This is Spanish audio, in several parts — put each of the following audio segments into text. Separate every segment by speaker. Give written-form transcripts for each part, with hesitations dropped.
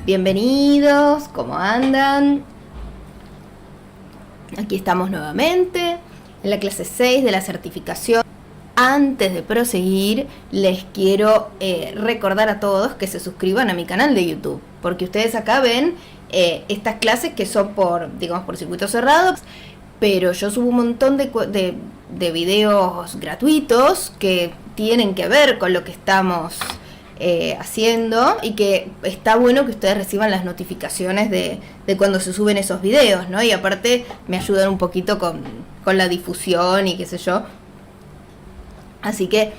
Speaker 1: Bienvenidos, ¿cómo andan? Aquí estamos nuevamente en la clase 6 de la certificación. Antes de proseguir, les quiero recordar a todos que se suscriban a mi canal de YouTube, porque ustedes acá ven estas clases que son por circuito cerrado, pero yo subo un montón de videos gratuitos que tienen que ver con lo que estamos haciendo, y que está bueno que ustedes reciban las notificaciones de cuando se suben esos videos, ¿no? Y aparte me ayudan un poquito con la difusión y qué sé yo. Así que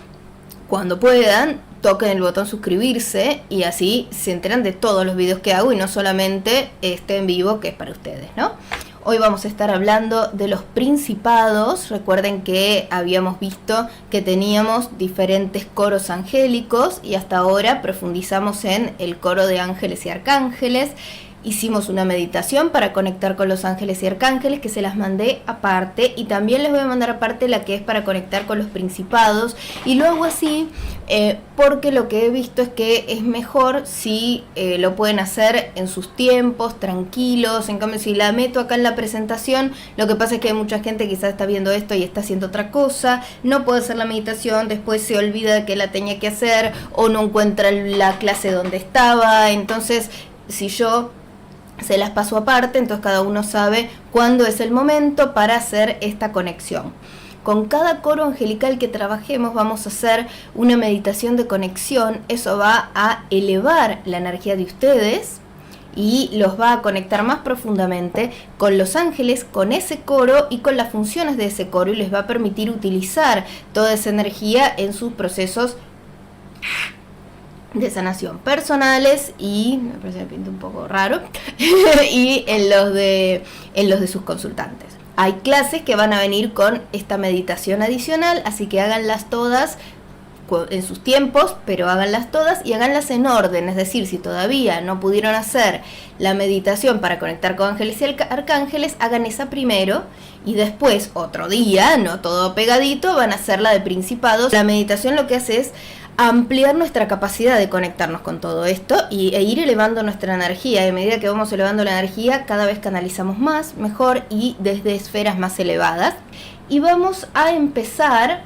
Speaker 1: cuando puedan, toquen el botón suscribirse y así se enteran de todos los videos que hago y no solamente este en vivo que es para ustedes, ¿no? Hoy vamos a estar hablando de los principados. Recuerden que habíamos visto que teníamos diferentes coros angélicos y hasta ahora profundizamos en el coro de ángeles y arcángeles. Hicimos una meditación para conectar con los ángeles y arcángeles que se las mandé aparte, y también les voy a mandar aparte la que es para conectar con los principados, y lo hago así porque lo que he visto es que es mejor si lo pueden hacer en sus tiempos, tranquilos. En cambio, si la meto acá en la presentación, lo que pasa es que hay mucha gente que quizás está viendo esto y está haciendo otra cosa, no puede hacer la meditación, después se olvida de que la tenía que hacer o no encuentra la clase donde estaba. Entonces, si yo se las paso aparte, entonces cada uno sabe cuándo es el momento para hacer esta conexión. Con cada coro angelical que trabajemos vamos a hacer una meditación de conexión. Eso va a elevar la energía de ustedes y los va a conectar más profundamente con los ángeles, con ese coro y con las funciones de ese coro, y les va a permitir utilizar toda esa energía en sus procesos de sanación personales, y me parece que me pinta un poco raro y en los de sus consultantes. Hay clases que van a venir con esta meditación adicional, así que háganlas todas en sus tiempos, pero háganlas todas y háganlas en orden. Es decir, si todavía no pudieron hacer la meditación para conectar con ángeles y arcángeles, hagan esa primero y después otro día, no todo pegadito, van a hacer la de principados. La meditación lo que hace es ampliar nuestra capacidad de conectarnos con todo esto e ir elevando nuestra energía. Y a medida que vamos elevando la energía, cada vez canalizamos más, mejor y desde esferas más elevadas. Y vamos a empezar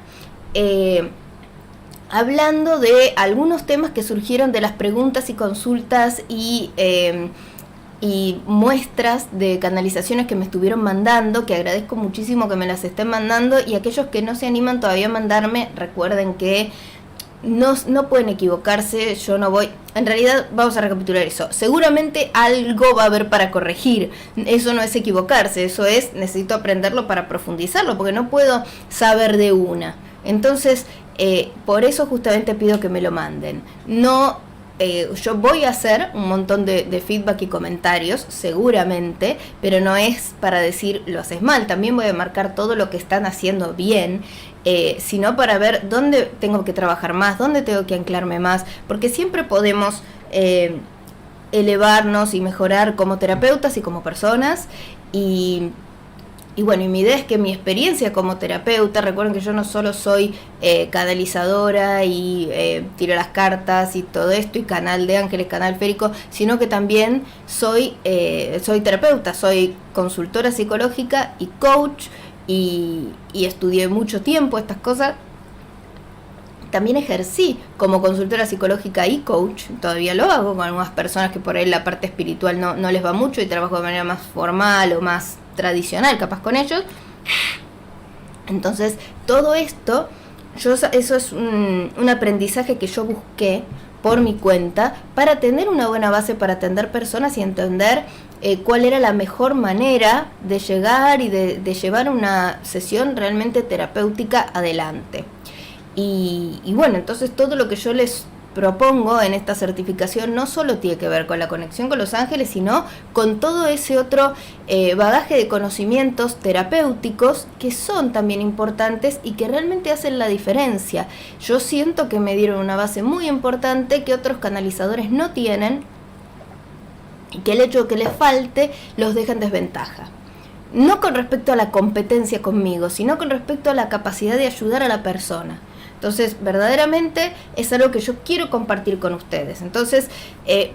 Speaker 1: hablando de algunos temas que surgieron de las preguntas y consultas y muestras de canalizaciones que me estuvieron mandando, que agradezco muchísimo que me las estén mandando, y aquellos que no se animan todavía a mandarme, recuerden que no pueden equivocarse. Yo no voy, en realidad vamos a recapitular eso, seguramente algo va a haber para corregir, eso no es equivocarse, eso es necesito aprenderlo para profundizarlo, porque no puedo saber de una. Entonces por eso justamente pido que me lo manden. Yo voy a hacer un montón de feedback y comentarios, seguramente, pero no es para decir lo haces mal. También voy a marcar todo lo que están haciendo bien, sino para ver dónde tengo que trabajar más, dónde tengo que anclarme más, porque siempre podemos elevarnos y mejorar como terapeutas y como personas. Y bueno, y mi idea es que mi experiencia como terapeuta, recuerden que yo no solo soy canalizadora y tiro las cartas y todo esto, y canal de ángeles, canal férico, sino que también soy terapeuta, soy consultora psicológica y coach, y estudié mucho tiempo estas cosas. También ejercí como consultora psicológica y coach, todavía lo hago con algunas personas que por ahí la parte espiritual no les va mucho y trabajo de manera más formal o más tradicional capaz con ellos. Entonces todo esto, eso es un aprendizaje que yo busqué por mi cuenta para tener una buena base para atender personas y entender cuál era la mejor manera de llegar y de llevar una sesión realmente terapéutica adelante. Y bueno, entonces todo lo que yo les propongo en esta certificación no solo tiene que ver con la conexión con los ángeles, sino con todo ese otro bagaje de conocimientos terapéuticos que son también importantes y que realmente hacen la diferencia. Yo siento que me dieron una base muy importante que otros canalizadores no tienen, y que el hecho de que les falte los deja en desventaja. No con respecto a la competencia conmigo, sino con respecto a la capacidad de ayudar a la persona. Entonces, verdaderamente es algo que yo quiero compartir con ustedes. Entonces,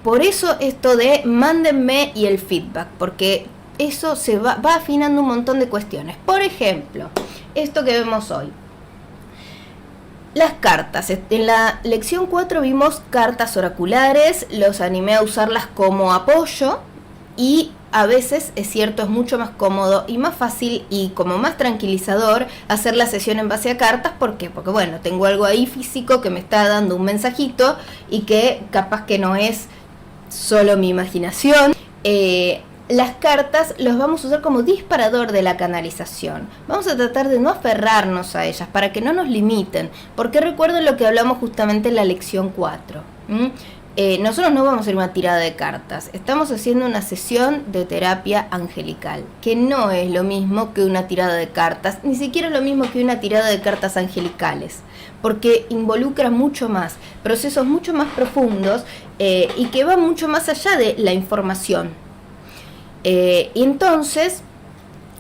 Speaker 1: por eso esto de mándenme y el feedback, porque eso se va afinando un montón de cuestiones. Por ejemplo, esto que vemos hoy. Las cartas. En la lección 4 vimos cartas oraculares, los animé a usarlas como apoyo y a veces, es cierto, es mucho más cómodo y más fácil y como más tranquilizador hacer la sesión en base a cartas. ¿Por qué? Porque bueno, tengo algo ahí físico que me está dando un mensajito y que capaz que no es solo mi imaginación. Las cartas los vamos a usar como disparador de la canalización. Vamos a tratar de no aferrarnos a ellas para que no nos limiten, porque recuerden lo que hablamos justamente en la lección 4. Nosotros no vamos a hacer una tirada de cartas, estamos haciendo una sesión de terapia angelical, que no es lo mismo que una tirada de cartas, ni siquiera es lo mismo que una tirada de cartas angelicales, porque involucra mucho más, procesos mucho más profundos y que va mucho más allá de la información. Y entonces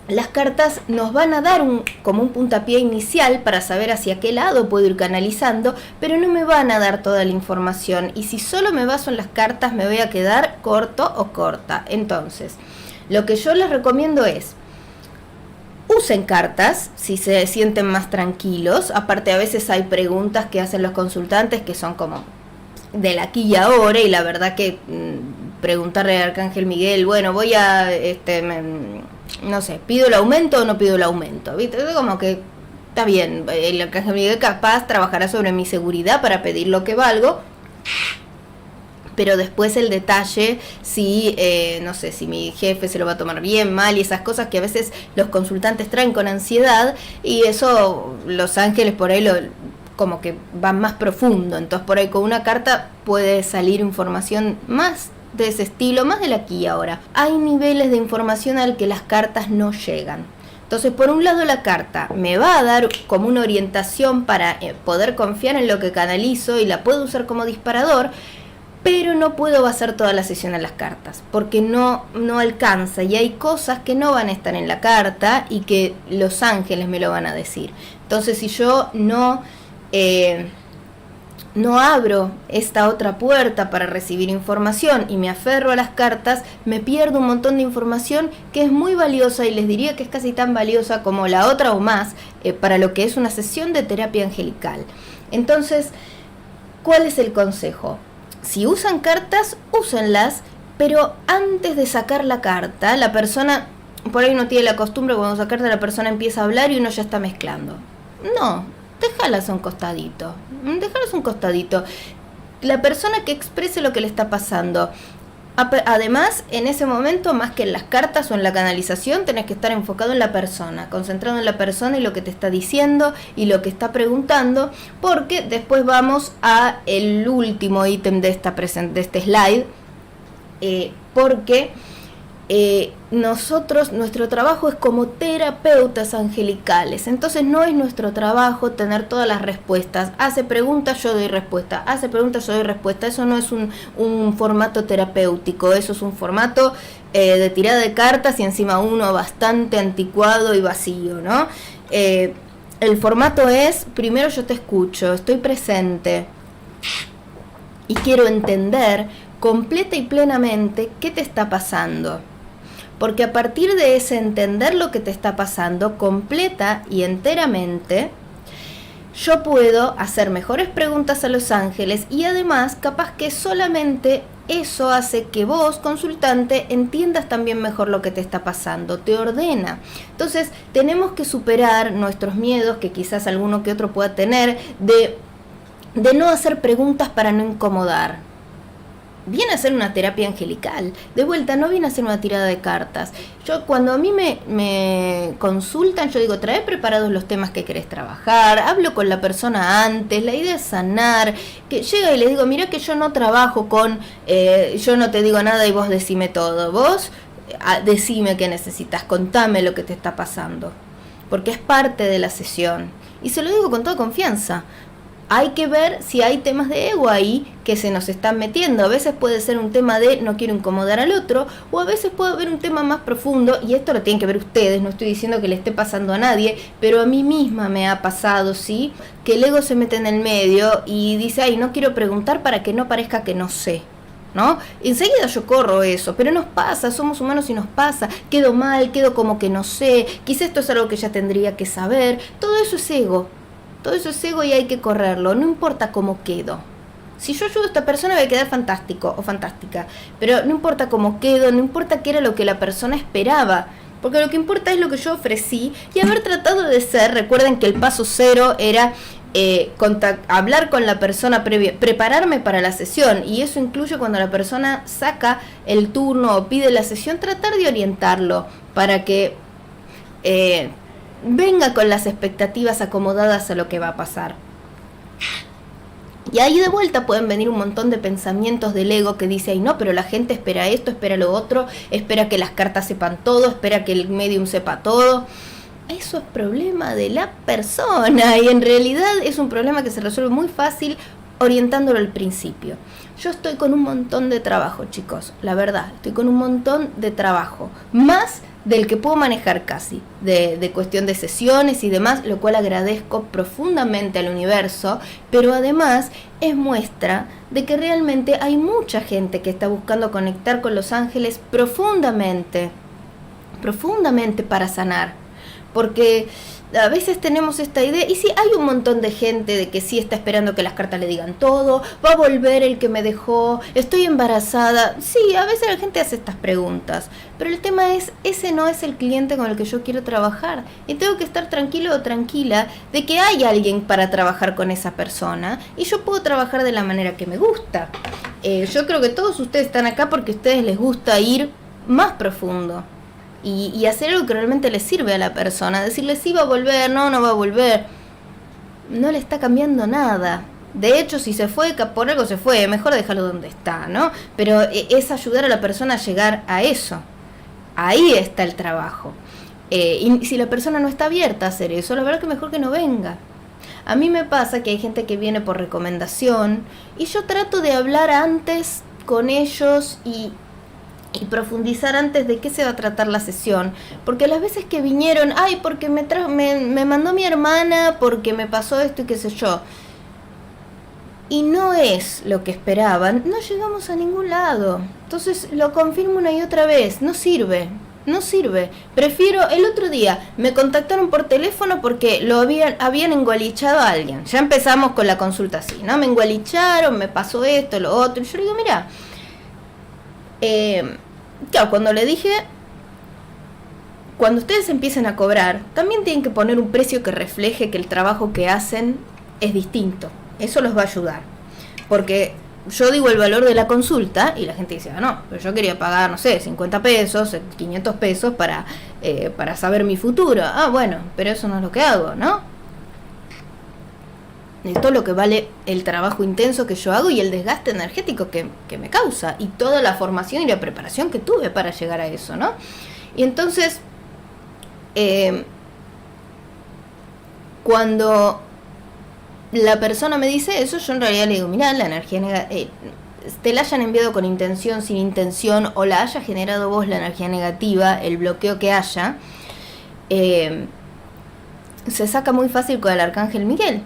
Speaker 1: las cartas nos van a dar como un puntapié inicial para saber hacia qué lado puedo ir canalizando, pero no me van a dar toda la información, y si solo me baso en las cartas me voy a quedar corto o corta. Entonces, lo que yo les recomiendo es usen cartas si se sienten más tranquilos. Aparte, a veces hay preguntas que hacen los consultantes que son como del aquí y ahora, y la verdad que preguntarle al Arcángel Miguel, bueno, voy a, no sé, ¿pido el aumento o no pido el aumento? ¿Viste? Como que está bien, el Arcángel Miguel capaz trabajará sobre mi seguridad para pedir lo que valgo, pero después el detalle, si, no sé, si mi jefe se lo va a tomar bien, mal, y esas cosas que a veces los consultantes traen con ansiedad, y eso los ángeles por ahí como que van más profundo. Entonces por ahí con una carta puede salir información más de ese estilo, más del aquí y ahora. Hay niveles de información al que las cartas no llegan. Entonces, por un lado, la carta me va a dar como una orientación para poder confiar en lo que canalizo y la puedo usar como disparador, pero no puedo basar toda la sesión en las cartas, porque no alcanza, y hay cosas que no van a estar en la carta y que los ángeles me lo van a decir. Entonces, si yo no abro esta otra puerta para recibir información y me aferro a las cartas, me pierdo un montón de información que es muy valiosa, y les diría que es casi tan valiosa como la otra o más, para lo que es una sesión de terapia angelical. Entonces, ¿cuál es el consejo? Si usan cartas, úsenlas, pero antes de sacar la carta, la persona, por ahí uno tiene la costumbre, cuando saca carta la persona empieza a hablar y uno ya está mezclando. No, déjalas a un costadito, la persona que exprese lo que le está pasando. Además, en ese momento, más que en las cartas o en la canalización, tenés que estar enfocado en la persona, concentrado en la persona y lo que te está diciendo y lo que está preguntando, porque después vamos a el último ítem de este slide, porque nuestro trabajo es como terapeutas angelicales. Entonces no es nuestro trabajo tener todas las respuestas. Hace preguntas, yo doy respuesta. Hace preguntas, yo doy respuesta. Eso no es un formato terapéutico. Eso es un formato de tirada de cartas, y encima uno bastante anticuado y vacío, ¿no? El formato es, primero yo te escucho, estoy presente y quiero entender completa y plenamente qué te está pasando. Porque a partir de ese entender lo que te está pasando completa y enteramente, yo puedo hacer mejores preguntas a los ángeles, y además capaz que solamente eso hace que vos, consultante, entiendas también mejor lo que te está pasando, te ordena. Entonces tenemos que superar nuestros miedos, que quizás alguno que otro pueda tener, de no hacer preguntas para no incomodar. Viene a ser una terapia angelical. De vuelta, no viene a ser una tirada de cartas. Yo, cuando a mí me consultan, yo digo, trae preparados los temas que querés trabajar, hablo con la persona antes, la idea es sanar, que llega y le digo, mira que yo no trabajo con, yo no te digo nada y vos decime todo, vos decime qué necesitas, contame lo que te está pasando, porque es parte de la sesión, y se lo digo con toda confianza. hay que ver si hay temas de ego ahí que se nos están metiendo. A veces puede ser un tema de no quiero incomodar al otro, o a veces puede haber un tema más profundo, y esto lo tienen que ver ustedes, no estoy diciendo que le esté pasando a nadie, pero a mí misma me ha pasado, ¿sí? Que el ego se mete en el medio y dice, ay, no quiero preguntar para que no parezca que no sé, ¿no? Enseguida yo corro eso, pero nos pasa, somos humanos y nos pasa, quedo mal, quedo como que no sé, quizá esto es algo que ya tendría que saber, todo eso es ego. Todo eso es ego y hay que correrlo, no importa cómo quedo. Si yo ayudo a esta persona voy a quedar fantástico o fantástica, pero no importa cómo quedo, no importa qué era lo que la persona esperaba, porque lo que importa es lo que yo ofrecí y haber tratado de ser. Recuerden que el paso 0 era hablar con la persona previa, prepararme para la sesión, y eso incluye cuando la persona saca el turno o pide la sesión, tratar de orientarlo para que venga con las expectativas acomodadas a lo que va a pasar. Y ahí de vuelta pueden venir un montón de pensamientos del ego que dice, ay no, pero la gente espera esto, espera lo otro, espera que las cartas sepan todo, espera que el medium sepa todo. Eso es problema de la persona, y en realidad es un problema que se resuelve muy fácil orientándolo al principio. Yo estoy con un montón de trabajo, chicos, la verdad, estoy con un montón de trabajo, más del que puedo manejar casi, de cuestión de sesiones y demás, lo cual agradezco profundamente al universo, pero además es muestra de que realmente hay mucha gente que está buscando conectar con los ángeles profundamente para sanar, porque a veces tenemos esta idea, y sí, hay un montón de gente de que sí está esperando que las cartas le digan todo, va a volver el que me dejó, estoy embarazada. Sí, a veces la gente hace estas preguntas, pero el tema es, ese no es el cliente con el que yo quiero trabajar, y tengo que estar tranquilo o tranquila de que hay alguien para trabajar con esa persona, y yo puedo trabajar de la manera que me gusta. Yo creo que todos ustedes están acá porque a ustedes les gusta ir más profundo. Y hacer algo que realmente le sirve a la persona. Decirle si va a volver, no va a volver, no le está cambiando nada. De hecho, si se fue, por algo se fue, mejor dejarlo donde está, ¿no? Pero es ayudar a la persona a llegar a eso. Ahí está el trabajo. Y si la persona no está abierta a hacer eso, la verdad que mejor que no venga. A mí me pasa que hay gente que viene por recomendación, y yo trato de hablar antes con ellos y profundizar antes de qué se va a tratar la sesión, porque las veces que vinieron, ay, porque me mandó mi hermana, porque me pasó esto y qué sé yo, y no es lo que esperaban, no llegamos a ningún lado. Entonces lo confirmo una y otra vez, no sirve. Prefiero, el otro día me contactaron por teléfono porque lo habían engualichado a alguien. Ya empezamos con la consulta así, ¿no? Me engualicharon, me pasó esto, lo otro, y yo le digo, mira, claro, cuando le dije, cuando ustedes empiecen a cobrar, también tienen que poner un precio que refleje que el trabajo que hacen es distinto. Eso los va a ayudar. Porque yo digo el valor de la consulta y la gente dice, no, pero yo quería pagar, no sé, 50 pesos, 500 pesos para saber mi futuro. Ah, bueno, pero eso no es lo que hago, ¿no? Esto es lo que vale el trabajo intenso que yo hago y el desgaste energético que me causa, y toda la formación y la preparación que tuve para llegar a eso, ¿no? Y entonces, cuando la persona me dice eso, yo en realidad le digo, mirá, la energía te la hayan enviado con intención, sin intención, o la haya generado vos la energía negativa, el bloqueo que haya, se saca muy fácil con el Arcángel Miguel.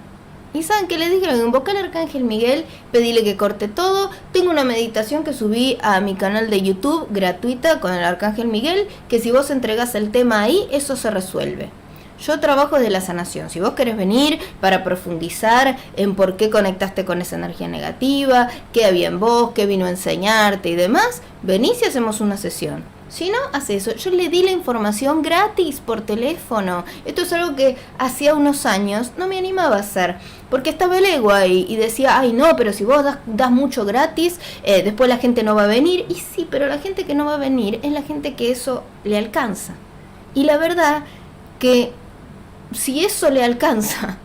Speaker 1: ¿Y saben qué les dije? Invoqué al Arcángel Miguel, pedíle que corte todo. Tengo una meditación que subí a mi canal de YouTube, gratuita, con el Arcángel Miguel, que si vos entregás el tema ahí, eso se resuelve. Yo trabajo desde la sanación. Si vos querés venir para profundizar en por qué conectaste con esa energía negativa, qué había en vos, qué vino a enseñarte y demás, venís y hacemos una sesión. Si no, hace eso. Yo le di la información gratis por teléfono. Esto es algo que hacía unos años no me animaba a hacer, porque estaba el ego ahí y decía, ay no, pero si vos das mucho gratis, después la gente no va a venir. Y sí, pero la gente que no va a venir es la gente que eso le alcanza. Y la verdad que si eso le alcanza,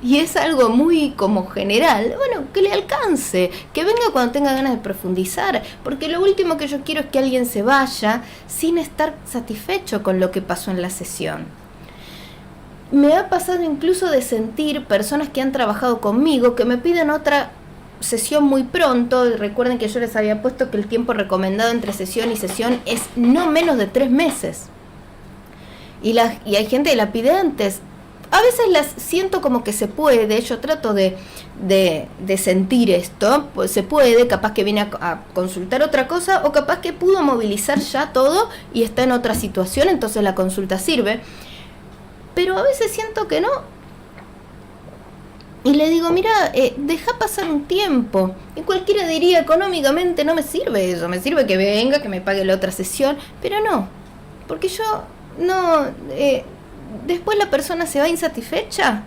Speaker 1: y es algo muy como general, bueno, que le alcance, que venga cuando tenga ganas de profundizar, porque lo último que yo quiero es que alguien se vaya sin estar satisfecho con lo que pasó en la sesión. Me ha pasado incluso de sentir personas que han trabajado conmigo que me piden otra sesión muy pronto. Recuerden que yo les había puesto que el tiempo recomendado entre sesión y sesión es no menos de 3 meses. Y hay gente que la pide antes. A veces las siento como que se puede, yo trato de sentir esto, pues se puede, capaz que viene a consultar otra cosa, o capaz que pudo movilizar ya todo y está en otra situación, entonces la consulta sirve. Pero a veces siento que no. Y le digo, mira, deja pasar un tiempo. Y cualquiera diría, económicamente no me sirve eso, me sirve que venga, que me pague la otra sesión, pero no, porque yo no... después la persona se va insatisfecha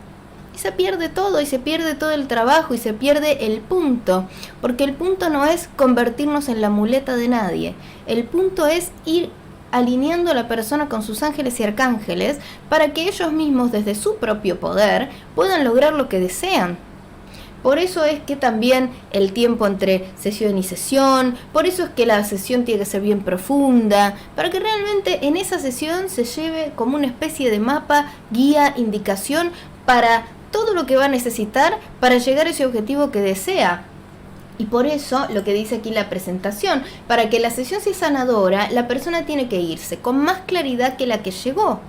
Speaker 1: y se pierde todo, y se pierde todo el trabajo, y se pierde el punto, porque el punto no es convertirnos en la muleta de nadie, el punto es ir alineando a la persona con sus ángeles y arcángeles para que ellos mismos desde su propio poder puedan lograr lo que desean. Por eso es que también el tiempo entre sesión y sesión, por eso es que la sesión tiene que ser bien profunda, para que realmente en esa sesión se lleve como una especie de mapa, guía, indicación para todo lo que va a necesitar para llegar a ese objetivo que desea. Y por eso lo que dice aquí la presentación, para que la sesión sea sanadora, la persona tiene que irse con más claridad que la que llegó.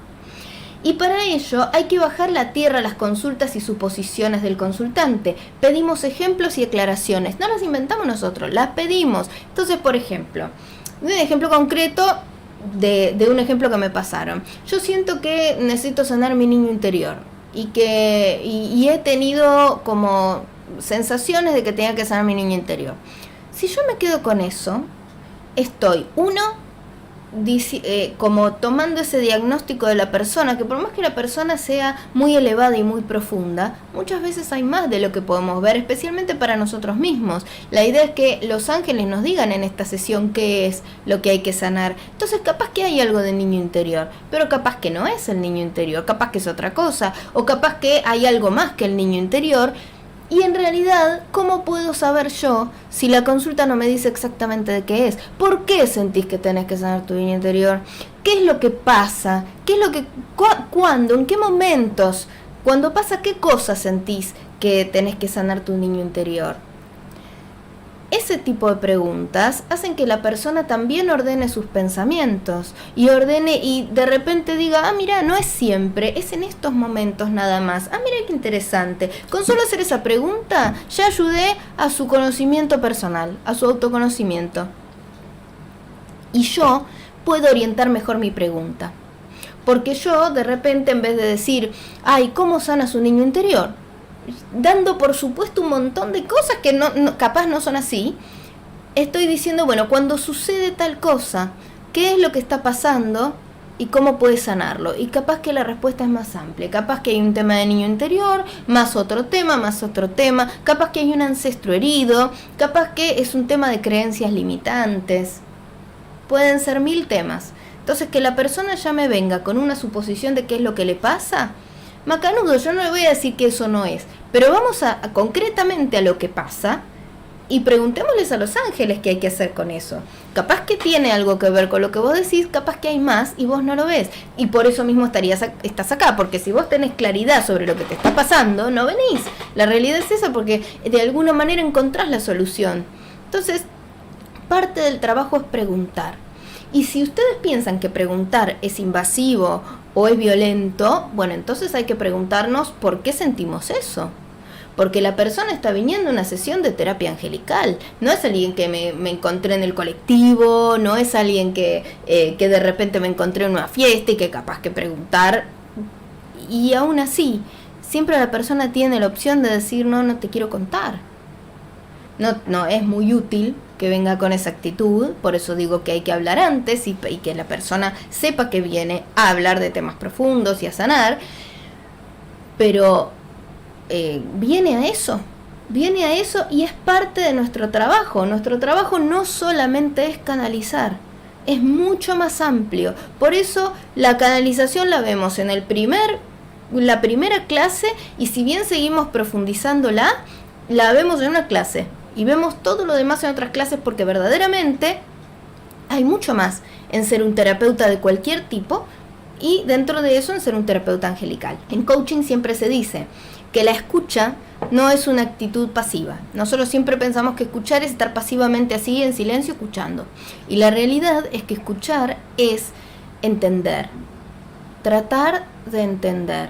Speaker 1: Y para ello hay que bajar la tierra a las consultas y suposiciones del consultante. Pedimos ejemplos y aclaraciones. No las inventamos nosotros, las pedimos. Entonces, por ejemplo, un ejemplo concreto de un ejemplo que me pasaron. Yo siento que necesito sanar mi niño interior y he tenido como sensaciones de que tenía que sanar mi niño interior. Si yo me quedo con eso, estoy, como tomando ese diagnóstico de la persona, que por más que la persona sea muy elevada y muy profunda, muchas veces hay más de lo que podemos ver, especialmente para nosotros mismos. La idea es que los ángeles nos digan en esta sesión qué es lo que hay que sanar. Entonces capaz que hay algo del niño interior, pero capaz que no es el niño interior, capaz que es otra cosa, o capaz que hay algo más que el niño interior. Y en realidad, ¿cómo puedo saber yo si la consulta no me dice exactamente de qué es? ¿Por qué sentís que tenés que sanar tu niño interior? ¿Qué es lo que pasa? ¿Qué es lo que, cuándo, en qué momentos? Cuando pasa, ¿qué cosas sentís que tenés que sanar tu niño interior? Ese tipo de preguntas hacen que la persona también ordene sus pensamientos y de repente diga, mira, no es siempre, es en estos momentos nada más. Mira qué interesante. Con solo hacer esa pregunta ya ayudé a su conocimiento personal, a su autoconocimiento. Y yo puedo orientar mejor mi pregunta. Porque yo de repente, en vez de decir, ¿cómo sana su niño interior?, dando por supuesto un montón de cosas que capaz no son así, estoy diciendo, bueno, cuando sucede tal cosa, ¿qué es lo que está pasando y cómo puedes sanarlo? Y capaz que la respuesta es más amplia, capaz que hay un tema de niño interior, más otro tema, capaz que hay un ancestro herido, capaz que es un tema de creencias limitantes, pueden ser 1000 temas. Entonces, que la persona ya me venga con una suposición de qué es lo que le pasa, macanudo, yo no le voy a decir que eso no es, pero vamos a concretamente a lo que pasa y preguntémosles a los ángeles qué hay que hacer con eso. Capaz que tiene algo que ver con lo que vos decís, capaz que hay más y vos no lo ves. Y por eso mismo estás acá, porque si vos tenés claridad sobre lo que te está pasando, no venís. La realidad es esa, porque de alguna manera encontrás la solución. Entonces, parte del trabajo es preguntar. Y si ustedes piensan que preguntar es invasivo o es violento, bueno, entonces hay que preguntarnos por qué sentimos eso. Porque la persona está viniendo a una sesión de terapia angelical. No es alguien que me encontré en el colectivo, no es alguien que de repente me encontré en una fiesta y que capaz que preguntar. Y aún así, siempre la persona tiene la opción de decir, no te quiero contar. No es muy útil que venga con esa actitud, por eso digo que hay que hablar antes y que la persona sepa que viene a hablar de temas profundos y a sanar, pero viene a eso y es parte de nuestro trabajo. Nuestro trabajo no solamente es canalizar, es mucho más amplio. Por eso la canalización la vemos en la primera clase, y si bien seguimos profundizándola, la vemos en una clase y vemos todo lo demás en otras clases, porque verdaderamente hay mucho más en ser un terapeuta de cualquier tipo y dentro de eso en ser un terapeuta angelical. En coaching siempre se dice que la escucha no es una actitud pasiva. Nosotros siempre pensamos que escuchar es estar pasivamente así en silencio escuchando. Y la realidad es que escuchar es entender, tratar de entender.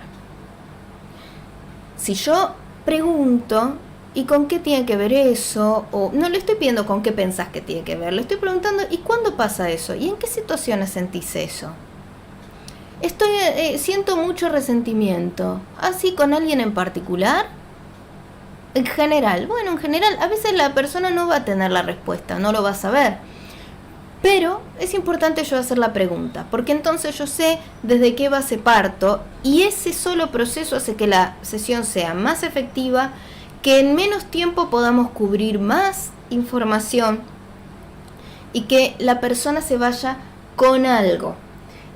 Speaker 1: Si yo pregunto, ¿y con qué tiene que ver eso? O no le estoy pidiendo con qué pensás que tiene que ver, le estoy preguntando, ¿y cuándo pasa eso? ¿Y en qué situaciones sentís eso? Siento mucho resentimiento. ¿Así con alguien en particular? En general. Bueno, en general, a veces la persona no va a tener la respuesta, no lo va a saber. Pero es importante yo hacer la pregunta, porque entonces yo sé desde qué base parto y ese solo proceso hace que la sesión sea más efectiva, que en menos tiempo podamos cubrir más información y que la persona se vaya con algo.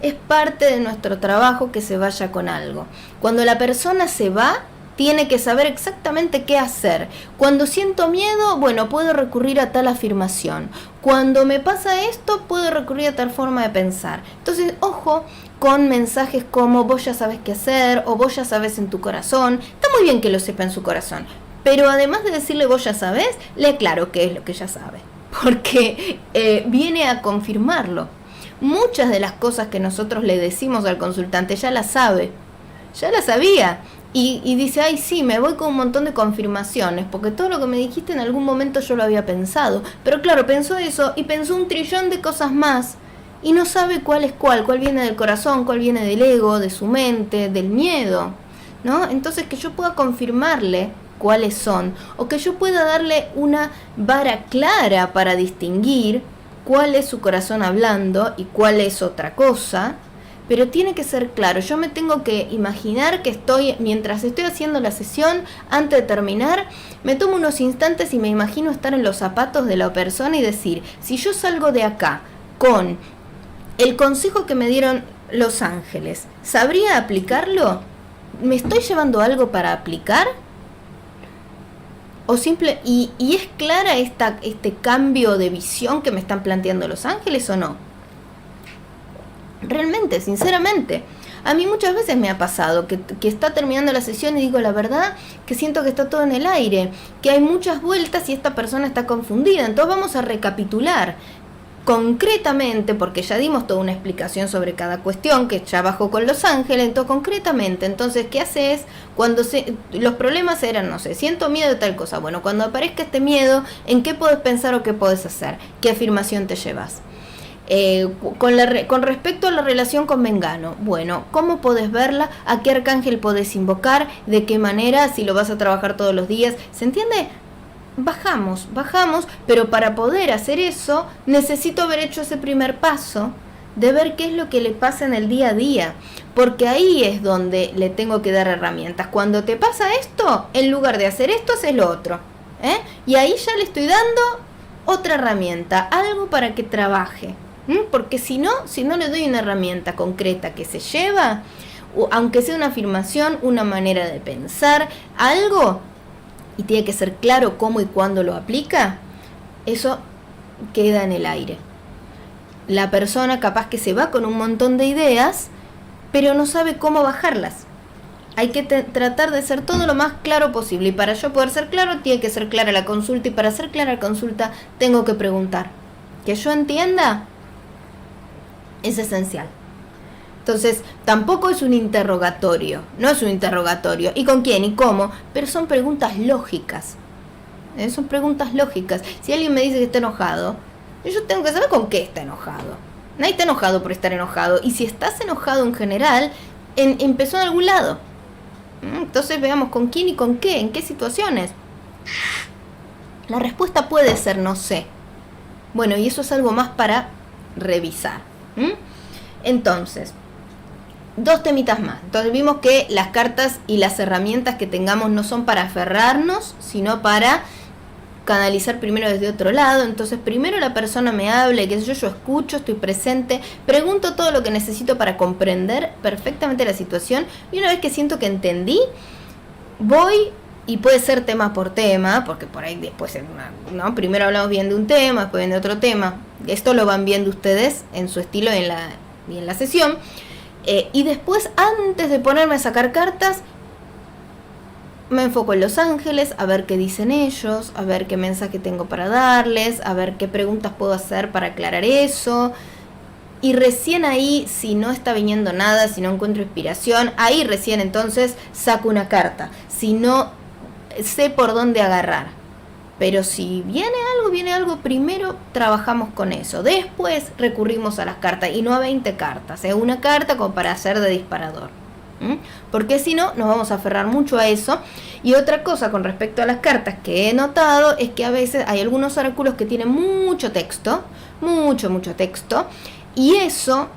Speaker 1: Es parte de nuestro trabajo que se vaya con algo. Cuando la persona se va, tiene que saber exactamente qué hacer. Cuando siento miedo, bueno, puedo recurrir a tal afirmación. Cuando me pasa esto, puedo recurrir a tal forma de pensar. Entonces, ojo con mensajes como vos ya sabes qué hacer o vos ya sabes en tu corazón. Está muy bien que lo sepa en su corazón, pero además de decirle vos ya sabes, le aclaro qué es lo que ya sabe, porque viene a confirmarlo. Muchas de las cosas que nosotros le decimos al consultante ya las sabe, ya las sabía. Y dice, ay sí, me voy con un montón de confirmaciones, porque todo lo que me dijiste en algún momento yo lo había pensado. Pero claro, pensó eso y pensó un trillón de cosas más. Y no sabe cuál es cuál viene del corazón, cuál viene del ego, de su mente, del miedo, ¿no? Entonces que yo pueda confirmarle cuáles son, o que yo pueda darle una vara clara para distinguir cuál es su corazón hablando y cuál es otra cosa. Pero tiene que ser claro, yo me tengo que imaginar que mientras estoy haciendo la sesión, antes de terminar, me tomo unos instantes y me imagino estar en los zapatos de la persona y decir, si yo salgo de acá con el consejo que me dieron los ángeles, ¿sabría aplicarlo? ¿Me estoy llevando algo para aplicar? O y es clara este cambio de visión que me están planteando los ángeles o no. Realmente, sinceramente, a mí muchas veces me ha pasado que está terminando la sesión y digo la verdad que siento que está todo en el aire, que hay muchas vueltas y esta persona está confundida. Entonces vamos a recapitular concretamente, porque ya dimos toda una explicación sobre cada cuestión que ya bajó con los ángeles. Entonces concretamente, entonces ¿qué haces cuando los problemas eran, no sé, siento miedo de tal cosa? Bueno, cuando aparezca este miedo, ¿en qué podés pensar o qué podés hacer? ¿Qué afirmación te llevas? Con respecto a la relación con Mengano, bueno, ¿cómo podés verla? ¿A qué arcángel podés invocar? ¿De qué manera? Si lo vas a trabajar todos los días. ¿Se entiende? Bajamos, pero para poder hacer eso necesito haber hecho ese primer paso de ver qué es lo que le pasa en el día a día, porque ahí es donde le tengo que dar herramientas. Cuando te pasa esto, en lugar de hacer esto, haces lo otro, y ahí ya le estoy dando otra herramienta, algo para que trabaje. Porque si no le doy una herramienta concreta que se lleva, aunque sea una afirmación, una manera de pensar, algo, y tiene que ser claro cómo y cuándo lo aplica, eso queda en el aire. La persona capaz que se va con un montón de ideas, pero no sabe cómo bajarlas. Hay que tratar de ser todo lo más claro posible, y para yo poder ser claro, tiene que ser clara la consulta, y para ser clara la consulta, tengo que preguntar. Que yo entienda es esencial. Entonces, tampoco es un interrogatorio, no es un interrogatorio. ¿Y con quién? ¿Y cómo? Pero son preguntas lógicas. Son preguntas lógicas. Si alguien me dice que está enojado, yo tengo que saber con qué está enojado. Nadie está enojado por estar enojado. Y si estás enojado en general, empezó en algún lado. Entonces veamos con quién y con qué, en qué situaciones. La respuesta puede ser no sé. Bueno, y eso es algo más para revisar. Entonces, dos temitas más. Entonces vimos que las cartas y las herramientas que tengamos no son para aferrarnos, sino para canalizar primero desde otro lado. Entonces primero la persona me habla, que yo escucho, estoy presente, pregunto todo lo que necesito para comprender perfectamente la situación, y una vez que siento que entendí, voy, y puede ser tema por tema, porque por ahí después, ¿no? Primero hablamos bien de un tema, después bien de otro tema. Esto lo van viendo ustedes en su estilo y en la sesión. Y después, antes de ponerme a sacar cartas, me enfoco en los ángeles, a ver qué dicen ellos, a ver qué mensaje tengo para darles, a ver qué preguntas puedo hacer para aclarar eso. Y recién ahí, si no está viniendo nada, si no encuentro inspiración, ahí recién entonces saco una carta. Si no, sé por dónde agarrar. Pero si viene algo, primero trabajamos con eso. Después recurrimos a las cartas, y no a 20 cartas, una carta como para hacer de disparador. Porque si no, nos vamos a aferrar mucho a eso. Y otra cosa con respecto a las cartas que he notado es que a veces hay algunos oráculos que tienen mucho texto, mucho texto, y eso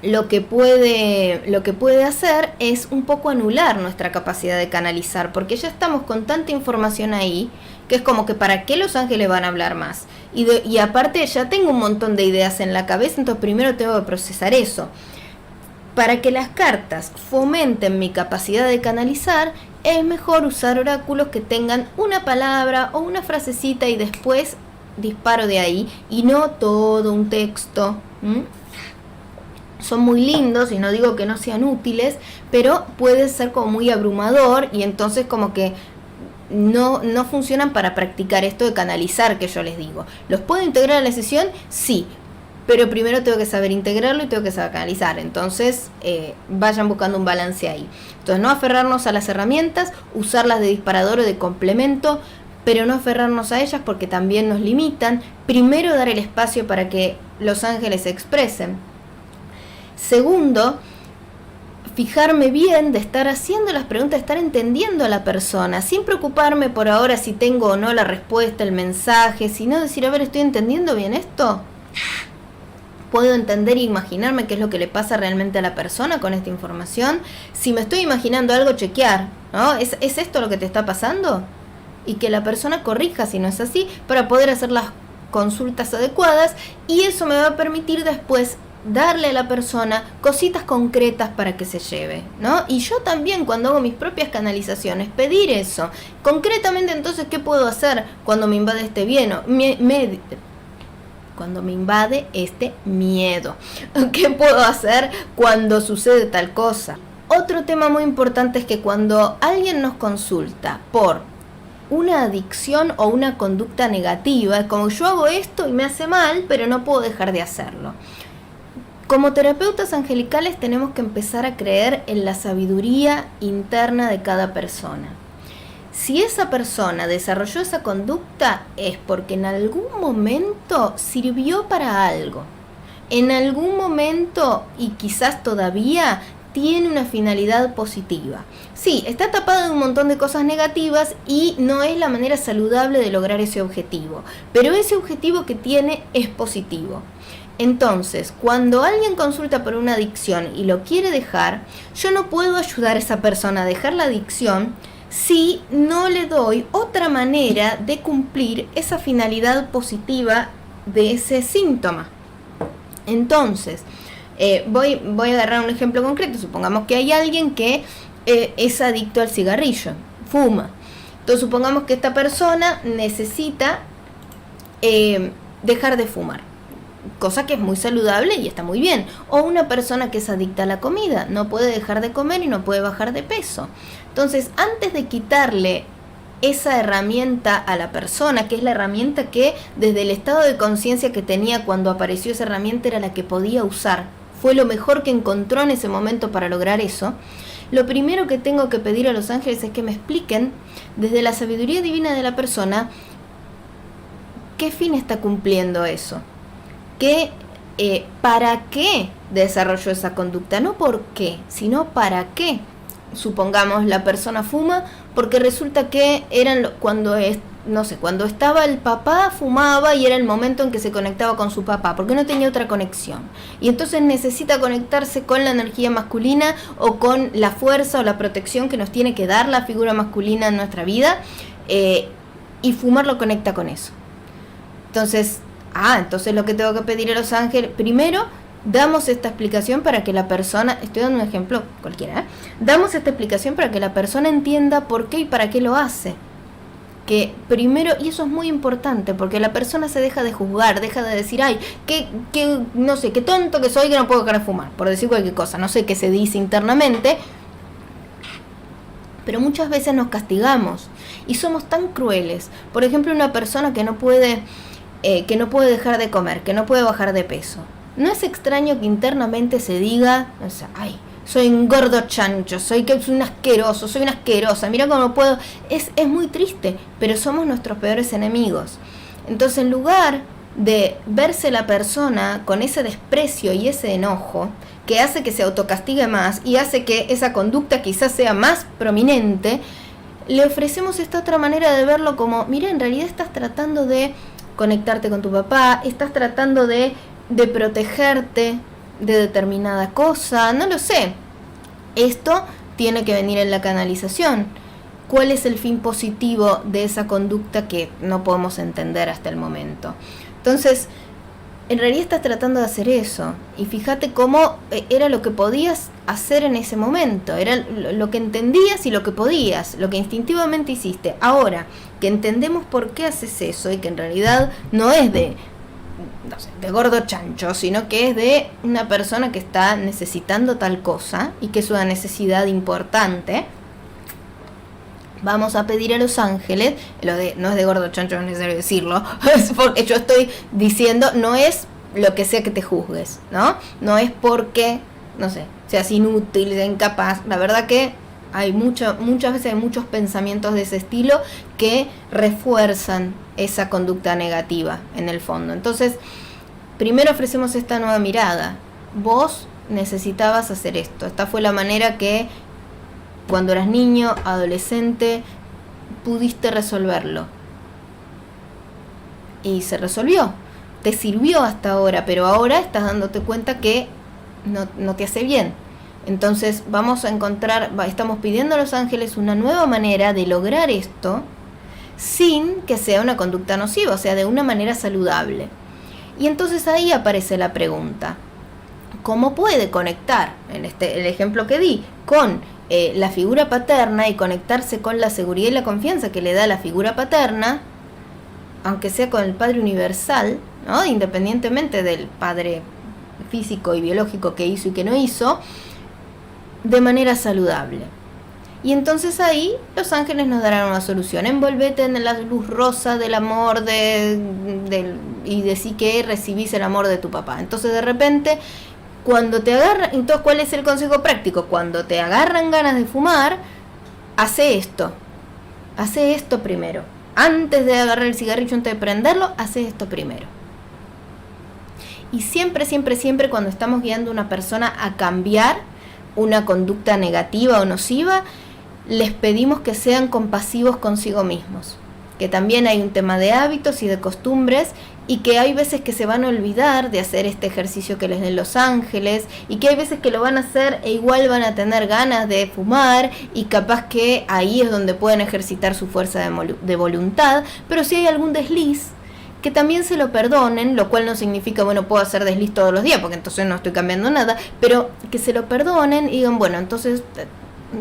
Speaker 1: lo que puede hacer es un poco anular nuestra capacidad de canalizar, porque ya estamos con tanta información ahí que es como que ¿para qué los ángeles van a hablar más? Y aparte ya tengo un montón de ideas en la cabeza, entonces primero tengo que procesar eso. Para que las cartas fomenten mi capacidad de canalizar, es mejor usar oráculos que tengan una palabra o una frasecita y después disparo de ahí, y no todo un texto. Son muy lindos y no digo que no sean útiles, pero puede ser como muy abrumador y entonces como que no funcionan para practicar esto de canalizar que yo les digo. ¿Los puedo integrar a la sesión? Sí, pero primero tengo que saber integrarlo y tengo que saber canalizar. Entonces vayan buscando un balance ahí. Entonces no aferrarnos a las herramientas, usarlas de disparador o de complemento, pero no aferrarnos a ellas porque también nos limitan. Primero dar el espacio para que los ángeles se expresen. Segundo, fijarme bien de estar haciendo las preguntas, de estar entendiendo a la persona, sin preocuparme por ahora si tengo o no la respuesta, el mensaje, sino decir, a ver, ¿estoy entendiendo bien esto? ¿Puedo entender e imaginarme qué es lo que le pasa realmente a la persona con esta información? Si me estoy imaginando algo, chequear, ¿no? ¿Es esto lo que te está pasando? Y que la persona corrija si no es así, para poder hacer las consultas adecuadas, y eso me va a permitir después darle a la persona cositas concretas para que se lleve, ¿no? Y yo también, cuando hago mis propias canalizaciones, pedir eso. Concretamente, entonces, ¿qué puedo hacer cuando me invade este cuando me invade este miedo? ¿Qué puedo hacer cuando sucede tal cosa? Otro tema muy importante es que cuando alguien nos consulta por una adicción o una conducta negativa, es como yo hago esto y me hace mal, pero no puedo dejar de hacerlo. Como terapeutas angelicales tenemos que empezar a creer en la sabiduría interna de cada persona. Si esa persona desarrolló esa conducta es porque en algún momento sirvió para algo. En algún momento, y quizás todavía, tiene una finalidad positiva. Sí, está tapada de un montón de cosas negativas y no es la manera saludable de lograr ese objetivo. Pero ese objetivo que tiene es positivo. Entonces, cuando alguien consulta por una adicción y lo quiere dejar, yo no puedo ayudar a esa persona a dejar la adicción si no le doy otra manera de cumplir esa finalidad positiva de ese síntoma. Entonces, voy a agarrar un ejemplo concreto. Supongamos que hay alguien que es adicto al cigarrillo, fuma. Entonces, supongamos que esta persona necesita dejar de fumar, cosa que es muy saludable y está muy bien. O una persona que es adicta a la comida, no puede dejar de comer y no puede bajar de peso. Entonces, antes de quitarle esa herramienta a la persona, que es la herramienta que desde el estado de conciencia que tenía cuando apareció esa herramienta era la que podía usar, fue lo mejor que encontró en ese momento para lograr eso, lo primero que tengo que pedir a los ángeles es que me expliquen desde la sabiduría divina de la persona qué fin está cumpliendo eso. ¿Para qué desarrolló esa conducta? No por qué, sino para qué. Supongamos la persona fuma porque resulta que cuando estaba el papá fumaba y era el momento en que se conectaba con su papá, porque no tenía otra conexión. Y entonces necesita conectarse con la energía masculina o con la fuerza o la protección que nos tiene que dar la figura masculina en nuestra vida, y fumar lo conecta con eso. Entonces lo que tengo que pedir a los ángeles, primero, damos esta explicación para que la persona, estoy dando un ejemplo cualquiera, damos esta explicación para que la persona entienda por qué y para qué lo hace. que primero, y eso es muy importante, porque la persona se deja de juzgar, deja de decir, ay, no sé, qué tonto que soy que no puedo dejar de fumar, por decir cualquier cosa, no sé qué se dice internamente, pero muchas veces nos castigamos y somos tan crueles. Por ejemplo, una persona que no puede dejar de comer, que no puede bajar de peso. No es extraño que internamente se diga, o sea, ay, soy un gordo chancho, soy un asqueroso, soy una asquerosa, mira cómo no puedo. Es muy triste, pero somos nuestros peores enemigos. Entonces, en lugar de verse la persona con ese desprecio y ese enojo, que hace que se autocastigue más y hace que esa conducta quizás sea más prominente, le ofrecemos esta otra manera de verlo como, mira, en realidad estás tratando de conectarte con tu papá, estás tratando de protegerte de determinada cosa, no lo sé. Esto tiene que venir en la canalización. ¿Cuál es el fin positivo de esa conducta que no podemos entender hasta el momento? Entonces, en realidad estás tratando de hacer eso. Y fíjate cómo era lo que podías hacer en ese momento. Era lo que entendías y lo que podías, lo que instintivamente hiciste. Ahora, que entendemos por qué haces eso y que en realidad no es de gordo chancho, sino que es de una persona que está necesitando tal cosa y que es una necesidad importante. Vamos a pedir a los ángeles, no es de gordo chancho, no es necesario decirlo, es porque yo estoy diciendo, no es lo que sea que te juzgues, ¿no? No es porque, no sé, seas inútil, seas incapaz. La verdad que hay muchas veces hay muchos pensamientos de ese estilo que refuerzan esa conducta negativa en el fondo. Entonces, primero ofrecemos esta nueva mirada. Vos necesitabas hacer esto. Esta fue la manera que cuando eras niño, adolescente, pudiste resolverlo. Y se resolvió. Te sirvió hasta ahora, pero ahora estás dándote cuenta que no te hace bien. Entonces vamos a estamos pidiendo a los ángeles una nueva manera de lograr esto sin que sea una conducta nociva, o sea, de una manera saludable. Y entonces ahí aparece la pregunta, ¿cómo puede conectar, el ejemplo que di, con la figura paterna y conectarse con la seguridad y la confianza que le da la figura paterna, aunque sea con el Padre Universal, ¿no? Independientemente del Padre físico y biológico que hizo y que no hizo, de manera saludable? Y entonces ahí los ángeles nos darán una solución. Envolvete en la luz rosa del amor y decí que recibís el amor de tu papá. Entonces de repente, cuando te agarran, entonces ¿cuál es el consejo práctico? Cuando te agarran ganas de fumar, hace esto primero. Antes de agarrar el cigarrillo, antes de prenderlo, hace esto primero. Y siempre, siempre, siempre cuando estamos guiando a una persona a cambiar una conducta negativa o nociva, les pedimos que sean compasivos consigo mismos, que también hay un tema de hábitos y de costumbres y que hay veces que se van a olvidar de hacer este ejercicio que les den los ángeles y que hay veces que lo van a hacer e igual van a tener ganas de fumar y capaz que ahí es donde pueden ejercitar su fuerza de voluntad, pero si hay algún desliz, que también se lo perdonen, lo cual no significa, bueno, puedo hacer desliz todos los días, porque entonces no estoy cambiando nada, pero que se lo perdonen y digan, bueno, entonces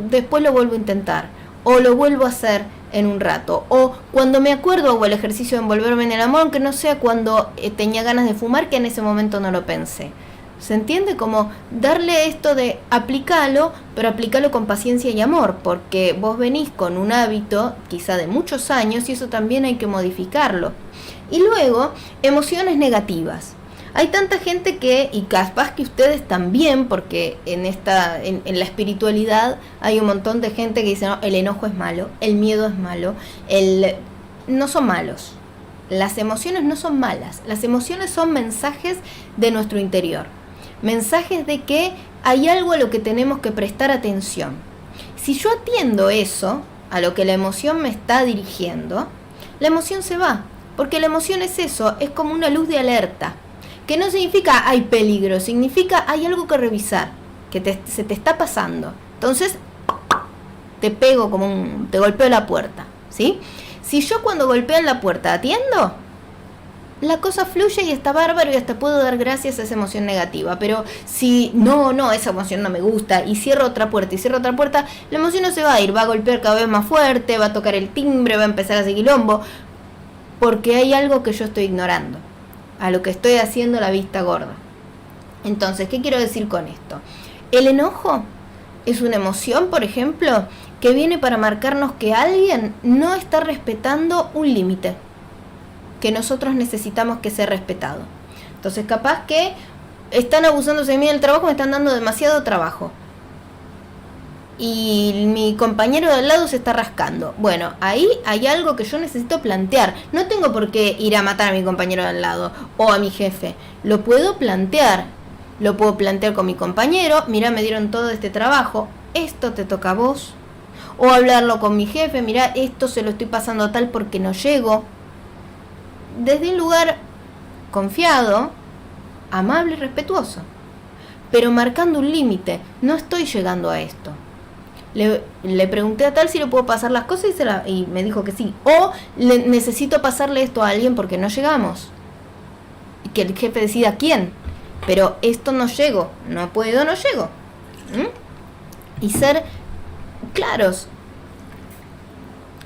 Speaker 1: después lo vuelvo a intentar, o lo vuelvo a hacer en un rato, o cuando me acuerdo hago el ejercicio de envolverme en el amor, aunque no sea cuando tenía ganas de fumar, que en ese momento no lo pensé. ¿Se entiende? Como darle esto de aplícalo, pero aplícalo con paciencia y amor, porque vos venís con un hábito quizá de muchos años y eso también hay que modificarlo. Y luego, emociones negativas. Hay tanta gente y capaz que ustedes también, porque en la espiritualidad hay un montón de gente que dice, no, el enojo es malo, el miedo es malo, no son malos. Las emociones no son malas, las emociones son mensajes de nuestro interior. Mensajes de que hay algo a lo que tenemos que prestar atención. Si yo atiendo eso, a lo que la emoción me está dirigiendo, la emoción se va. Porque la emoción es eso, es como una luz de alerta, que no significa hay peligro, significa hay algo que revisar, que se te está pasando. Entonces, te pego te golpeo la puerta, ¿sí? Si yo cuando golpean la puerta atiendo, la cosa fluye y está bárbaro y hasta puedo dar gracias a esa emoción negativa. Pero si no, esa emoción no me gusta y cierro otra puerta, la emoción no se va a ir, va a golpear cada vez más fuerte, va a tocar el timbre, va a empezar a hacer quilombo, porque hay algo que yo estoy ignorando, a lo que estoy haciendo la vista gorda. Entonces, ¿qué quiero decir con esto? El enojo es una emoción, por ejemplo, que viene para marcarnos que alguien no está respetando un límite que nosotros necesitamos que sea respetado. Entonces, capaz que están abusándose de mí en el trabajo, me están dando demasiado trabajo. Y mi compañero de al lado se está rascando. Bueno, ahí hay algo que yo necesito plantear. No tengo por qué ir a matar a mi compañero de al lado o a mi jefe. Lo puedo plantear. Lo puedo plantear con mi compañero. Mirá, me dieron todo este trabajo. Esto te toca a vos. O hablarlo con mi jefe. Mirá, esto se lo estoy pasando a tal porque no llego. Desde un lugar confiado, amable y respetuoso, pero marcando un límite. No estoy llegando a esto. Le pregunté a tal si le puedo pasar las cosas y me dijo que sí. O necesito pasarle esto a alguien porque no llegamos. Y que el jefe decida quién. Pero esto no llego, no puedo, no llego. Y ser claros.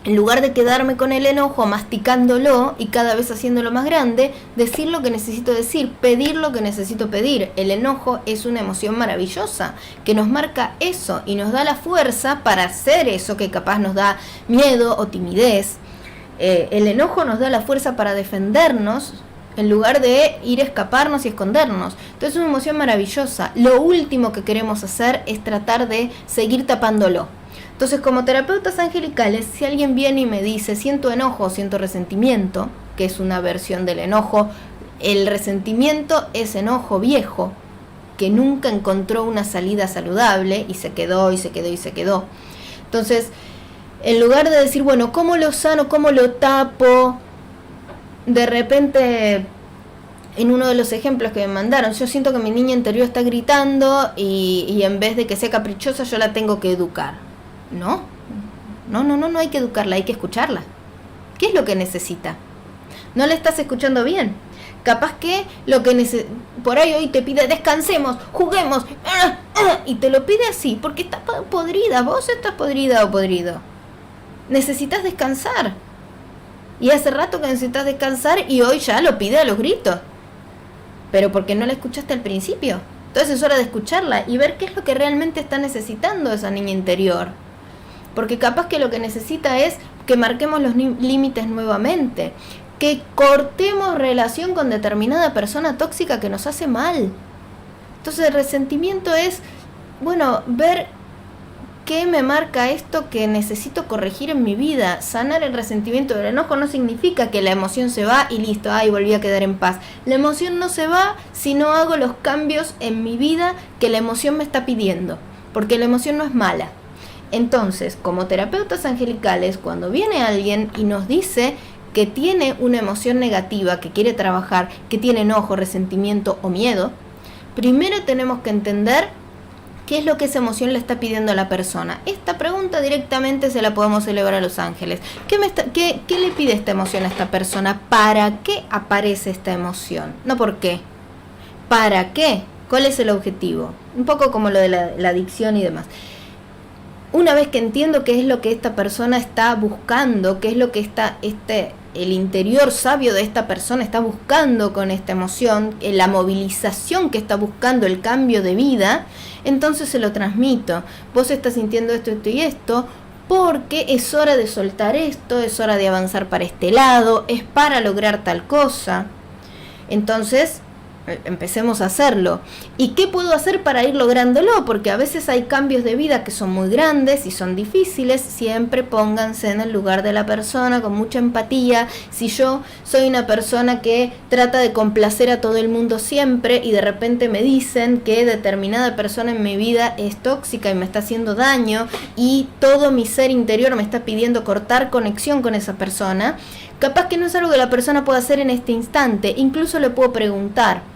Speaker 1: En lugar de quedarme con el enojo, masticándolo y cada vez haciéndolo más grande, decir lo que necesito decir, pedir lo que necesito pedir. El enojo es una emoción maravillosa que nos marca eso y nos da la fuerza para hacer eso que capaz nos da miedo o timidez. El enojo nos da la fuerza para defendernos en lugar de ir a escaparnos y escondernos. Entonces es una emoción maravillosa. Lo último que queremos hacer es tratar de seguir tapándolo. Entonces, como terapeutas angelicales, si alguien viene y me dice siento enojo, siento resentimiento, que es una versión del enojo, el resentimiento es enojo viejo, que nunca encontró una salida saludable y se quedó. Entonces, en lugar de decir, bueno, ¿cómo lo sano? ¿Cómo lo tapo? De repente, en uno de los ejemplos que me mandaron, yo siento que mi niña interior está gritando y en vez de que sea caprichosa, yo la tengo que educar. No hay que educarla, hay que escucharla. ¿Qué es lo que necesita? No le estás escuchando bien. Capaz que lo que por ahí hoy te pide descansemos, juguemos, y te lo pide así, porque está podrida, vos estás podrida o podrido. Necesitas descansar. Y hace rato que necesitas descansar y hoy ya lo pide a los gritos. Pero porque no la escuchaste al principio. Entonces es hora de escucharla y ver qué es lo que realmente está necesitando esa niña interior. Porque capaz que lo que necesita es que marquemos los límites nuevamente, que cortemos relación con determinada persona tóxica que nos hace mal. Entonces el resentimiento es, ver qué me marca esto que necesito corregir en mi vida. Sanar el resentimiento del enojo no significa que la emoción se va y listo, volví a quedar en paz. La emoción no se va si no hago los cambios en mi vida que la emoción me está pidiendo, porque la emoción no es mala. Entonces, como terapeutas angelicales, cuando viene alguien y nos dice que tiene una emoción negativa, que quiere trabajar, que tiene enojo, resentimiento o miedo, primero tenemos que entender qué es lo que esa emoción le está pidiendo a la persona. Esta pregunta directamente se la podemos elevar a los ángeles. ¿Qué le pide esta emoción a esta persona? ¿Para qué aparece esta emoción? No por qué. ¿Para qué? ¿Cuál es el objetivo? Un poco como lo de la adicción y demás. Una vez que entiendo qué es lo que esta persona está buscando, qué es lo que el interior sabio de esta persona está buscando con esta emoción, la movilización que está buscando, el cambio de vida, entonces se lo transmito. Vos estás sintiendo esto y esto, porque es hora de soltar esto, es hora de avanzar para este lado, es para lograr tal cosa. Entonces, empecemos a hacerlo. ¿Y qué puedo hacer para ir lográndolo? Porque a veces hay cambios de vida que son muy grandes y son difíciles. Siempre pónganse en el lugar de la persona con mucha empatía. Si yo soy una persona que trata de complacer a todo el mundo siempre y de repente me dicen que determinada persona en mi vida es tóxica y me está haciendo daño y todo mi ser interior me está pidiendo cortar conexión con esa persona, capaz que no es algo que la persona pueda hacer en este instante. Incluso le puedo preguntar.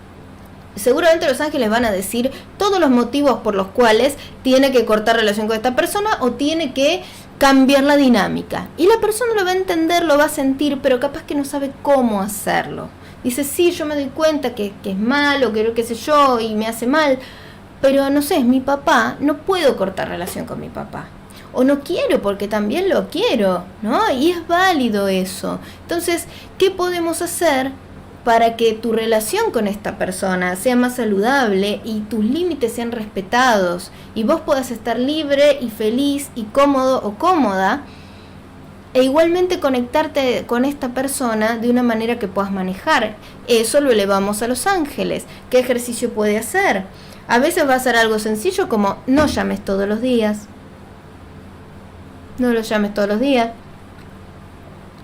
Speaker 1: Seguramente los ángeles van a decir todos los motivos por los cuales tiene que cortar relación con esta persona o tiene que cambiar la dinámica. Y la persona lo va a entender, lo va a sentir, pero capaz que no sabe cómo hacerlo. Dice, sí, yo me doy cuenta que es malo, que qué sé yo, y me hace mal, pero no sé, es mi papá, no puedo cortar relación con mi papá. O no quiero porque también lo quiero, ¿no? Y es válido eso. Entonces, ¿qué podemos hacer para que tu relación con esta persona sea más saludable y tus límites sean respetados y vos puedas estar libre y feliz y cómodo o cómoda, e igualmente conectarte con esta persona de una manera que puedas manejar? Eso lo elevamos a los ángeles. ¿Qué ejercicio puede hacer? A veces va a ser algo sencillo como no llames todos los días. No lo llames todos los días.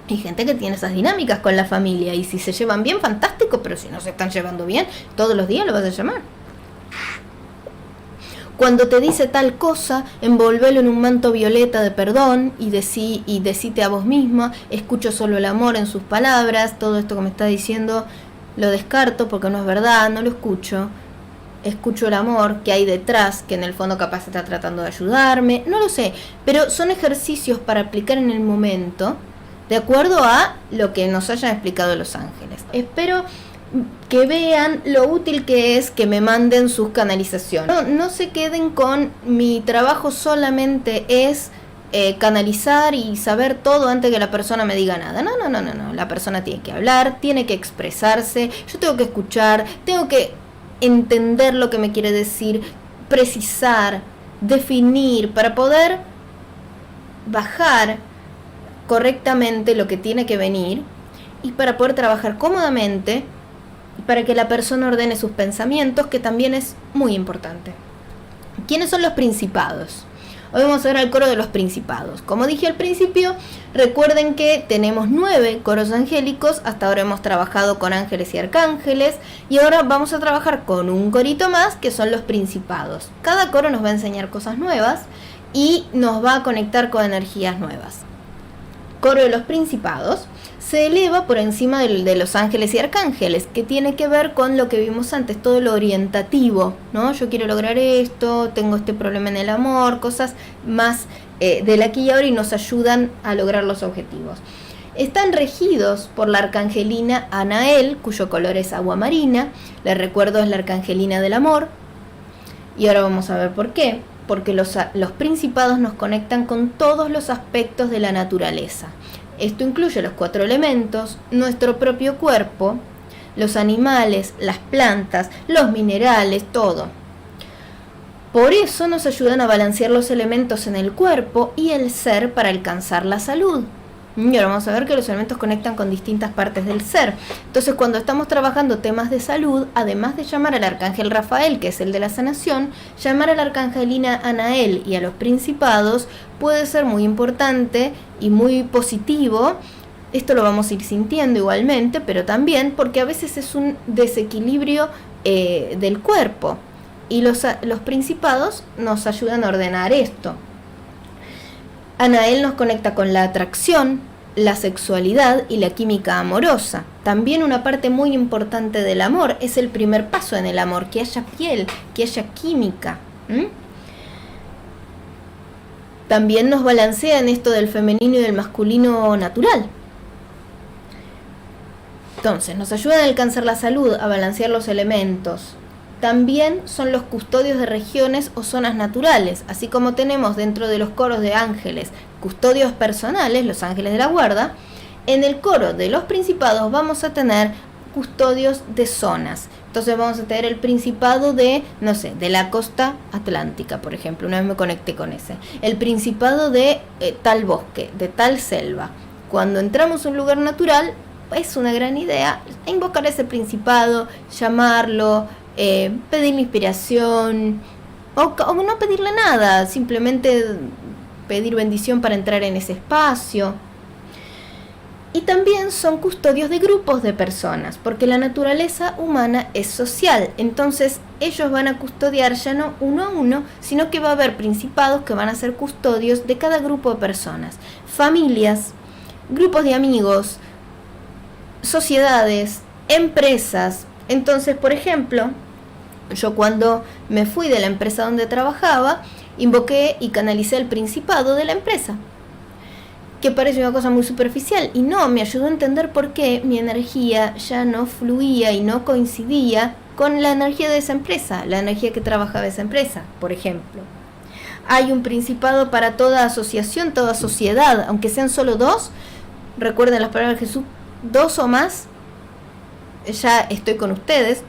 Speaker 1: Hay gente que tiene esas dinámicas con la familia y si se llevan bien, fantástico, pero si no se están llevando bien, todos los días lo vas a llamar. Cuando te dice tal cosa, envolvelo en un manto violeta de perdón y decite a vos misma, escucho solo el amor en sus palabras, todo esto que me está diciendo lo descarto porque no es verdad, no lo escucho. Escucho el amor que hay detrás, que en el fondo capaz está tratando de ayudarme, no lo sé, pero son ejercicios para aplicar en el momento, de acuerdo a lo que nos hayan explicado los ángeles. Espero que vean lo útil que es que me manden sus canalizaciones. No se queden con mi trabajo solamente es canalizar y saber todo antes que la persona me diga nada. No. La persona tiene que hablar, tiene que expresarse, yo tengo que escuchar, tengo que entender lo que me quiere decir, precisar, definir, para poder bajar correctamente lo que tiene que venir y para poder trabajar cómodamente y para que la persona ordene sus pensamientos, que también es muy importante. ¿Quiénes son los principados? Hoy vamos a ver al coro de los principados. Como dije al principio, recuerden que tenemos 9 coros angélicos. Hasta ahora hemos trabajado con ángeles y arcángeles. Y ahora vamos a trabajar con un corito más, que son los principados. Cada coro nos va a enseñar cosas nuevas y nos va a conectar con energías nuevas. Coro de los principados se eleva por encima de los ángeles y arcángeles, que tiene que ver con lo que vimos antes, todo lo orientativo, ¿no? Yo quiero lograr esto, tengo este problema en el amor, cosas más del aquí y ahora y nos ayudan a lograr los objetivos. Están regidos por la arcangelina Anael, cuyo color es agua marina. Les recuerdo, es la arcangelina del amor. Y ahora vamos a ver por qué. Porque los principados nos conectan con todos los aspectos de la naturaleza. Esto incluye los 4 elementos, nuestro propio cuerpo, los animales, las plantas, los minerales, todo. Por eso nos ayudan a balancear los elementos en el cuerpo y el ser para alcanzar la salud. Y ahora vamos a ver que los elementos conectan con distintas partes del ser. Entonces, cuando estamos trabajando temas de salud, además de llamar al arcángel Rafael, que es el de la sanación, llamar a la arcangelina Anael y a los principados puede ser muy importante y muy positivo. Esto lo vamos a ir sintiendo igualmente, pero también porque a veces es un desequilibrio del cuerpo. Y los principados nos ayudan a ordenar esto. Anael nos conecta con la atracción, la sexualidad y la química amorosa. También una parte muy importante del amor, es el primer paso en el amor, que haya piel, que haya química. También nos balancea en esto del femenino y del masculino natural. Entonces, nos ayudan a alcanzar la salud, a balancear los elementos. También son los custodios de regiones o zonas naturales, así como tenemos dentro de los coros de ángeles custodios personales, los ángeles de la guarda. En el coro de los principados vamos a tener custodios de zonas. Entonces vamos a tener el principado de, no sé, de la costa atlántica, por ejemplo. Una vez me conecté con ese. El principado de tal bosque, de tal selva. Cuando entramos a un lugar natural, es una gran idea invocar ese principado, llamarlo, pedirle inspiración o no pedirle nada, simplemente pedir bendición para entrar en ese espacio. Y también son custodios de grupos de personas, porque la naturaleza humana es social. Entonces ellos van a custodiar ya no uno a uno, sino que va a haber principados que van a ser custodios de cada grupo de personas, familias, grupos de amigos, sociedades, empresas. Entonces, por ejemplo, yo cuando me fui de la empresa donde trabajaba, invoqué y canalicé el principado de la empresa, que parece una cosa muy superficial, y no, me ayudó a entender por qué mi energía ya no fluía y no coincidía con la energía de esa empresa, la energía que trabajaba esa empresa, por ejemplo. Hay un principado para toda asociación, toda sociedad, aunque sean solo dos. Recuerden las palabras de Jesús, 2 o más, ya estoy con ustedes.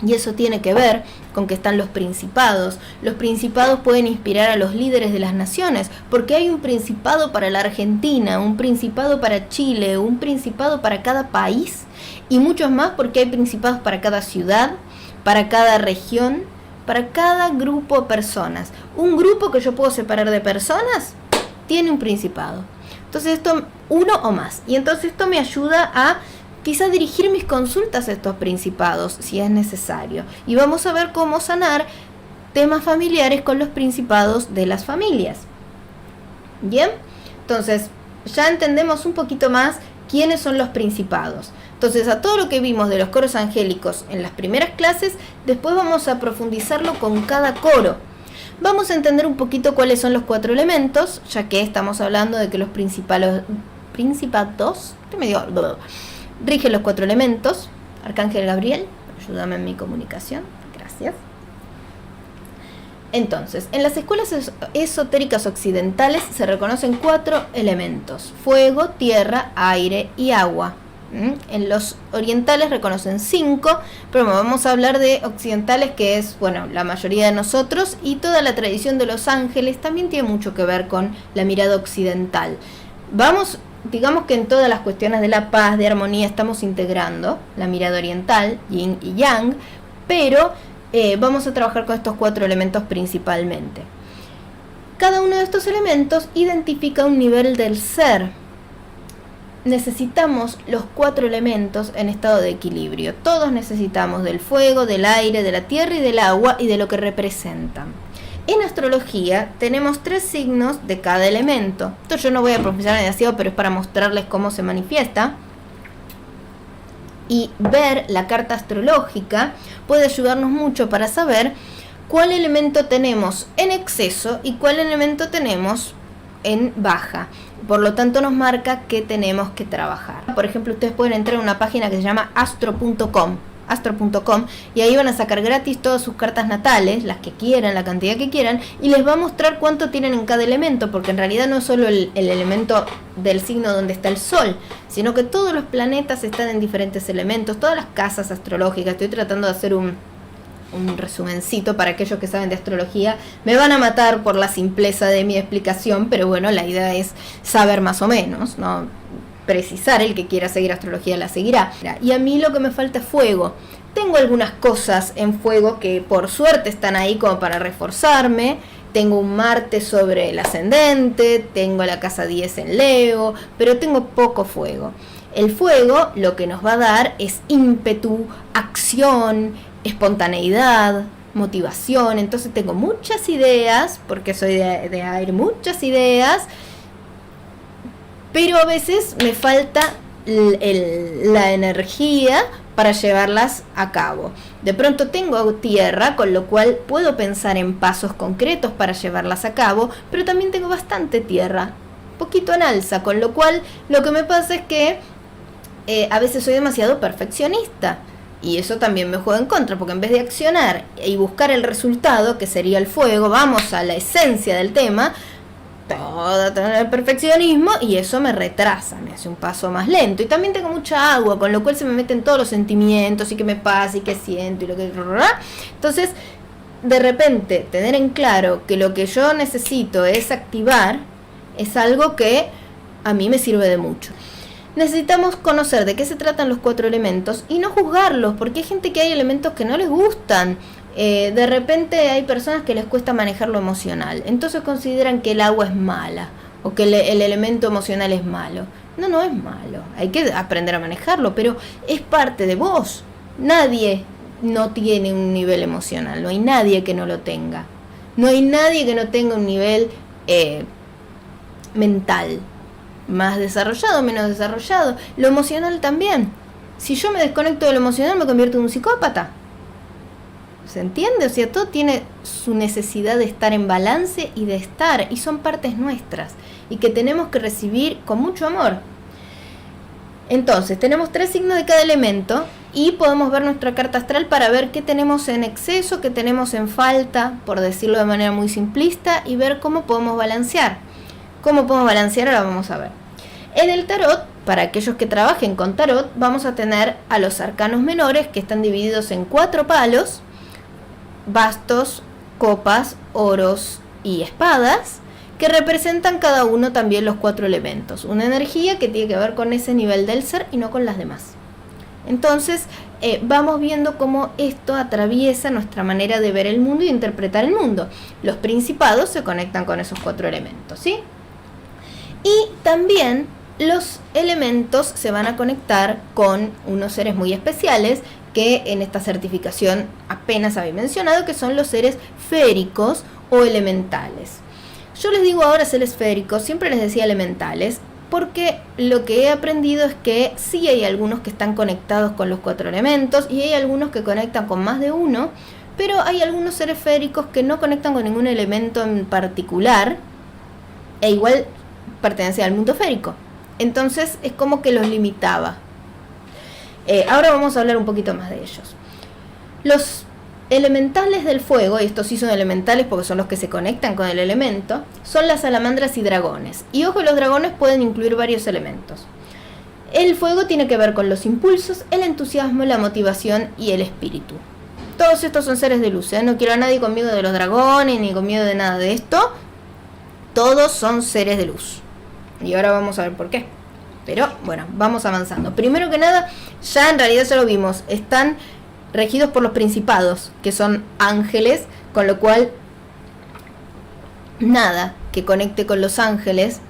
Speaker 1: Y eso tiene que ver con que están los principados. Los principados pueden inspirar a los líderes de las naciones, porque hay un principado para la Argentina, un principado para Chile, un principado para cada país, y muchos más porque hay principados para cada ciudad, para cada región, para cada grupo de personas. Un grupo que yo puedo separar de personas tiene un principado. Entonces esto, uno o más. Y entonces esto me ayuda a quizás dirigir mis consultas a estos principados si es necesario. Y vamos a ver cómo sanar temas familiares con los principados de las familias. Bien, entonces ya entendemos un poquito más quiénes son los principados. Entonces, a todo lo que vimos de los coros angélicos en las primeras clases, después vamos a profundizarlo con cada coro. Vamos a entender un poquito cuáles son los 4 elementos, ya que estamos hablando de que los principados rigen los 4 elementos. Arcángel Gabriel, ayúdame en mi comunicación, gracias. Entonces, en las escuelas esotéricas occidentales se reconocen 4 elementos: fuego, tierra, aire y agua. En los orientales reconocen 5, pero vamos a hablar de occidentales, que es, bueno, la mayoría de nosotros, y toda la tradición de los ángeles también tiene mucho que ver con la mirada occidental. Digamos que en todas las cuestiones de la paz, de armonía, estamos integrando la mirada oriental, yin y yang, pero vamos a trabajar con estos 4 elementos principalmente. Cada uno de estos elementos identifica un nivel del ser. Necesitamos los 4 elementos en estado de equilibrio. Todos necesitamos del fuego, del aire, de la tierra y del agua, y de lo que representan. En astrología tenemos 3 signos de cada elemento. Esto yo no voy a profundizar demasiado, pero es para mostrarles cómo se manifiesta. Y ver la carta astrológica puede ayudarnos mucho para saber cuál elemento tenemos en exceso y cuál elemento tenemos en baja. Por lo tanto, nos marca que tenemos que trabajar. Por ejemplo, ustedes pueden entrar a una página que se llama astro.com, y ahí van a sacar gratis todas sus cartas natales, las que quieran, la cantidad que quieran, y les va a mostrar cuánto tienen en cada elemento, porque en realidad no es solo el elemento del signo donde está el sol, sino que todos los planetas están en diferentes elementos, todas las casas astrológicas. Estoy tratando de hacer un resumencito para aquellos que saben de astrología. Me van a matar por la simpleza de mi explicación, pero bueno, la idea es saber más o menos, ¿no? Precisar, el que quiera seguir astrología la seguirá. Y a mí lo que me falta es fuego. Tengo algunas cosas en fuego que por suerte están ahí como para reforzarme. Tengo un Marte sobre el ascendente, tengo la casa 10 en Leo, pero tengo poco fuego. El fuego lo que nos va a dar es ímpetu, acción, espontaneidad, motivación. Entonces tengo muchas ideas, porque soy de aire, muchas ideas, pero a veces me falta la energía para llevarlas a cabo. De pronto tengo tierra, con lo cual puedo pensar en pasos concretos para llevarlas a cabo, pero también tengo bastante tierra, poquito en alza, con lo cual lo que me pasa es que a veces soy demasiado perfeccionista. Y eso también me juega en contra, porque en vez de accionar y buscar el resultado, que sería el fuego, vamos a la esencia del tema, todo el perfeccionismo, y eso me retrasa, me hace un paso más lento. Y también tengo mucha agua, con lo cual se me meten todos los sentimientos, y qué me pasa, y qué siento, y lo que... Entonces, de repente, tener en claro que lo que yo necesito es activar, es algo que a mí me sirve de mucho. Necesitamos conocer de qué se tratan los 4 elementos y no juzgarlos, porque hay gente que hay elementos que no les gustan. De repente hay personas que les cuesta manejar lo emocional, entonces consideran que el agua es mala o que el elemento emocional es malo. No es malo, hay que aprender a manejarlo, pero es parte de vos. Nadie no tiene un nivel emocional, no hay nadie que no lo tenga. No hay nadie que no tenga un nivel mental, más desarrollado, menos desarrollado. Lo emocional también. Si yo me desconecto de lo emocional, me convierto en un psicópata. ¿Se entiende? O sea, todo tiene su necesidad de estar en balance y de estar, y son partes nuestras, y que tenemos que recibir con mucho amor. Entonces, tenemos 3 signos de cada elemento, y podemos ver nuestra carta astral para ver qué tenemos en exceso, qué tenemos en falta, por decirlo de manera muy simplista, y ver cómo podemos balancear. ¿Cómo podemos balancear? Ahora vamos a ver. En el tarot, para aquellos que trabajen con tarot, vamos a tener a los arcanos menores, que están divididos en 4 palos: bastos, copas, oros y espadas, que representan cada uno también los 4 elementos. Una energía que tiene que ver con ese nivel del ser y no con las demás. Entonces, vamos viendo cómo esto atraviesa nuestra manera de ver el mundo y de interpretar el mundo. Los principados se conectan con esos 4 elementos, ¿sí? Y también los elementos se van a conectar con unos seres muy especiales que en esta certificación apenas había mencionado, que son los seres féricos o elementales. Yo les digo ahora seres féricos, siempre les decía elementales, porque lo que he aprendido es que sí hay algunos que están conectados con los 4 elementos y hay algunos que conectan con más de uno, pero hay algunos seres féricos que no conectan con ningún elemento en particular e igual pertenecen al mundo férico. Entonces es como que los limitaba. Ahora vamos a hablar un poquito más de ellos. Los elementales del fuego, y estos sí son elementales porque son los que se conectan con el elemento, son las salamandras y dragones. Y ojo, los dragones pueden incluir varios elementos. El fuego tiene que ver con los impulsos, el entusiasmo, la motivación y el espíritu. Todos estos son seres de luz, ¿eh? No quiero a nadie con miedo de los dragones ni con miedo de nada de esto. Todos son seres de luz. Y ahora vamos a ver por qué. Pero bueno, vamos avanzando. Primero que nada, ya en realidad ya lo vimos, están regidos por los principados, que son ángeles, con lo cual nada que conecte con los ángeles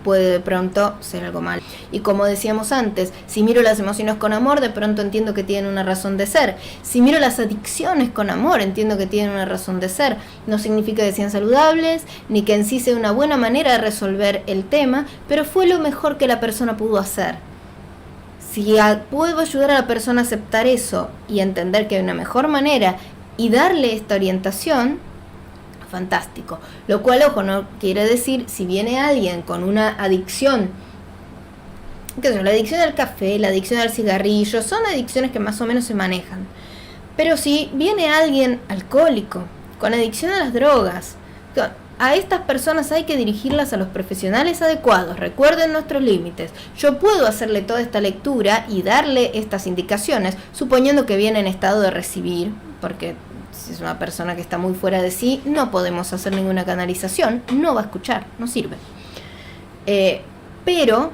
Speaker 1: puede de pronto ser algo mal. Y como decíamos antes, si miro las emociones con amor, de pronto entiendo que tienen una razón de ser. Si miro las adicciones con amor, entiendo que tienen una razón de ser. No significa que sean saludables, ni que en sí sea una buena manera de resolver el tema, pero fue lo mejor que la persona pudo hacer. Si puedo ayudar a la persona a aceptar eso y a entender que hay una mejor manera y darle esta orientación, fantástico. Lo cual, ojo, no quiere decir, si viene alguien con una adicción, qué sé yo, la adicción al café, la adicción al cigarrillo, son adicciones que más o menos se manejan. Pero si viene alguien alcohólico, con adicción a las drogas, a estas personas hay que dirigirlas a los profesionales adecuados. Recuerden nuestros límites. Yo puedo hacerle toda esta lectura y darle estas indicaciones, suponiendo que viene en estado de recibir, porque si es una persona que está muy fuera de sí, no podemos hacer ninguna canalización, no va a escuchar, no sirve. Pero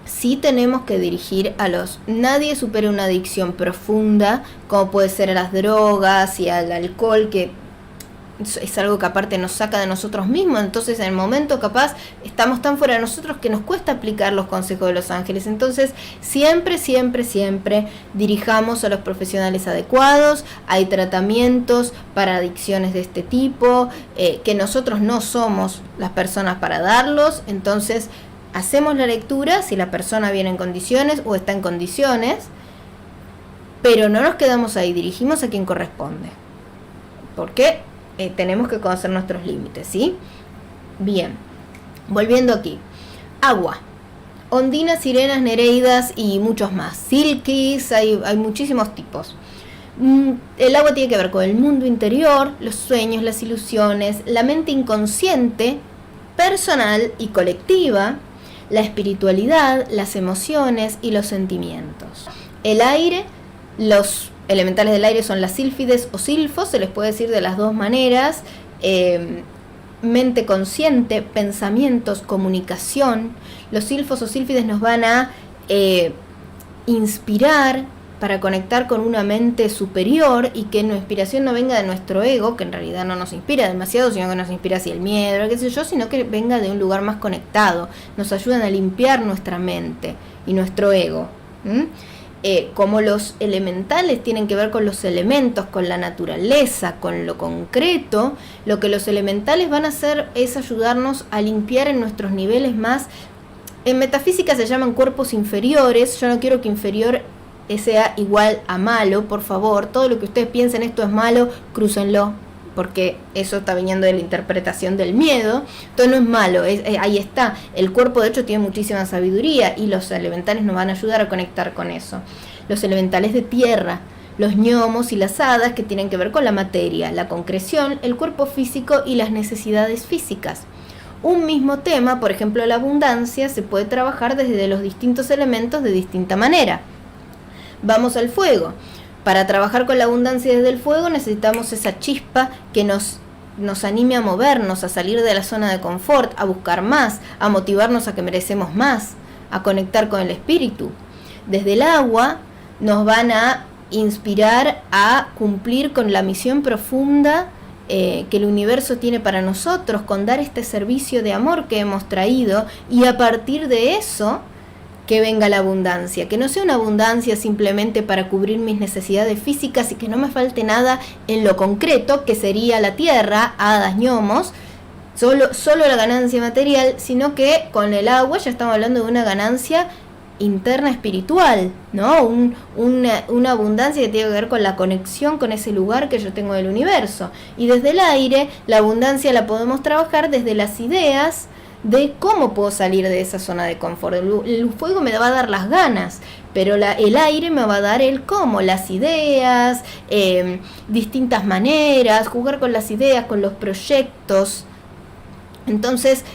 Speaker 1: sí tenemos que dirigir a los... Nadie supera una adicción profunda, como puede ser a las drogas y al alcohol, que es algo que aparte nos saca de nosotros mismos. Entonces en el momento capaz estamos tan fuera de nosotros que nos cuesta aplicar los consejos de los ángeles. Entonces siempre dirijamos a los profesionales adecuados. Hay tratamientos para adicciones de este tipo, que nosotros no somos las personas para darlos. Entonces hacemos la lectura si la persona viene en condiciones o está en condiciones, pero no nos quedamos ahí, dirigimos a quien corresponde. ¿Por qué? Tenemos que conocer nuestros límites, ¿sí? Bien, volviendo aquí. Agua. Ondinas, sirenas, nereidas y muchos más. Silkis, hay muchísimos tipos. El agua tiene que ver con el mundo interior, los sueños, las ilusiones, la mente inconsciente, personal y colectiva, la espiritualidad, las emociones y los sentimientos. El aire, los elementales del aire son las sílfides o silfos, se les puede decir de las dos maneras. Mente consciente, pensamientos, comunicación. Los silfos o sílfides nos van a inspirar para conectar con una mente superior y que la inspiración no venga de nuestro ego, que en realidad no nos inspira demasiado, sino que nos inspira así el miedo, qué sé yo, sino que venga de un lugar más conectado. Nos ayudan a limpiar nuestra mente y nuestro ego. Como los elementales tienen que ver con los elementos, con la naturaleza, con lo concreto, lo que los elementales van a hacer es ayudarnos a limpiar en nuestros niveles más, en metafísica se llaman cuerpos inferiores. Yo no quiero que inferior sea igual a malo, por favor. Todo lo que ustedes piensen esto es malo, crúcenlo, porque eso está viniendo de la interpretación del miedo. Todo no es malo, ahí está. El cuerpo de hecho tiene muchísima sabiduría y los elementales nos van a ayudar a conectar con eso. Los elementales de tierra, los gnomos y las hadas, que tienen que ver con la materia, la concreción, el cuerpo físico y las necesidades físicas. Un mismo tema, por ejemplo la abundancia, se puede trabajar desde los distintos elementos de distinta manera. Vamos al fuego. Para trabajar con la abundancia desde el fuego necesitamos esa chispa que nos anime a movernos, a salir de la zona de confort, a buscar más, a motivarnos a que merecemos más, a conectar con el espíritu. Desde el agua nos van a inspirar a cumplir con la misión profunda que el universo tiene para nosotros, con dar este servicio de amor que hemos traído, y a partir de eso que venga la abundancia, que no sea una abundancia simplemente para cubrir mis necesidades físicas y que no me falte nada en lo concreto, que sería la tierra, hadas, gnomos, solo la ganancia material, sino que con el agua ya estamos hablando de una ganancia interna espiritual, ¿no? Una abundancia que tiene que ver con la conexión con ese lugar que yo tengo del universo. Y desde el aire, la abundancia la podemos trabajar desde las ideas de cómo puedo salir de esa zona de confort. El fuego me va a dar las ganas, pero el aire me va a dar el cómo, las ideas, distintas maneras, jugar con las ideas, con los proyectos. Entonces,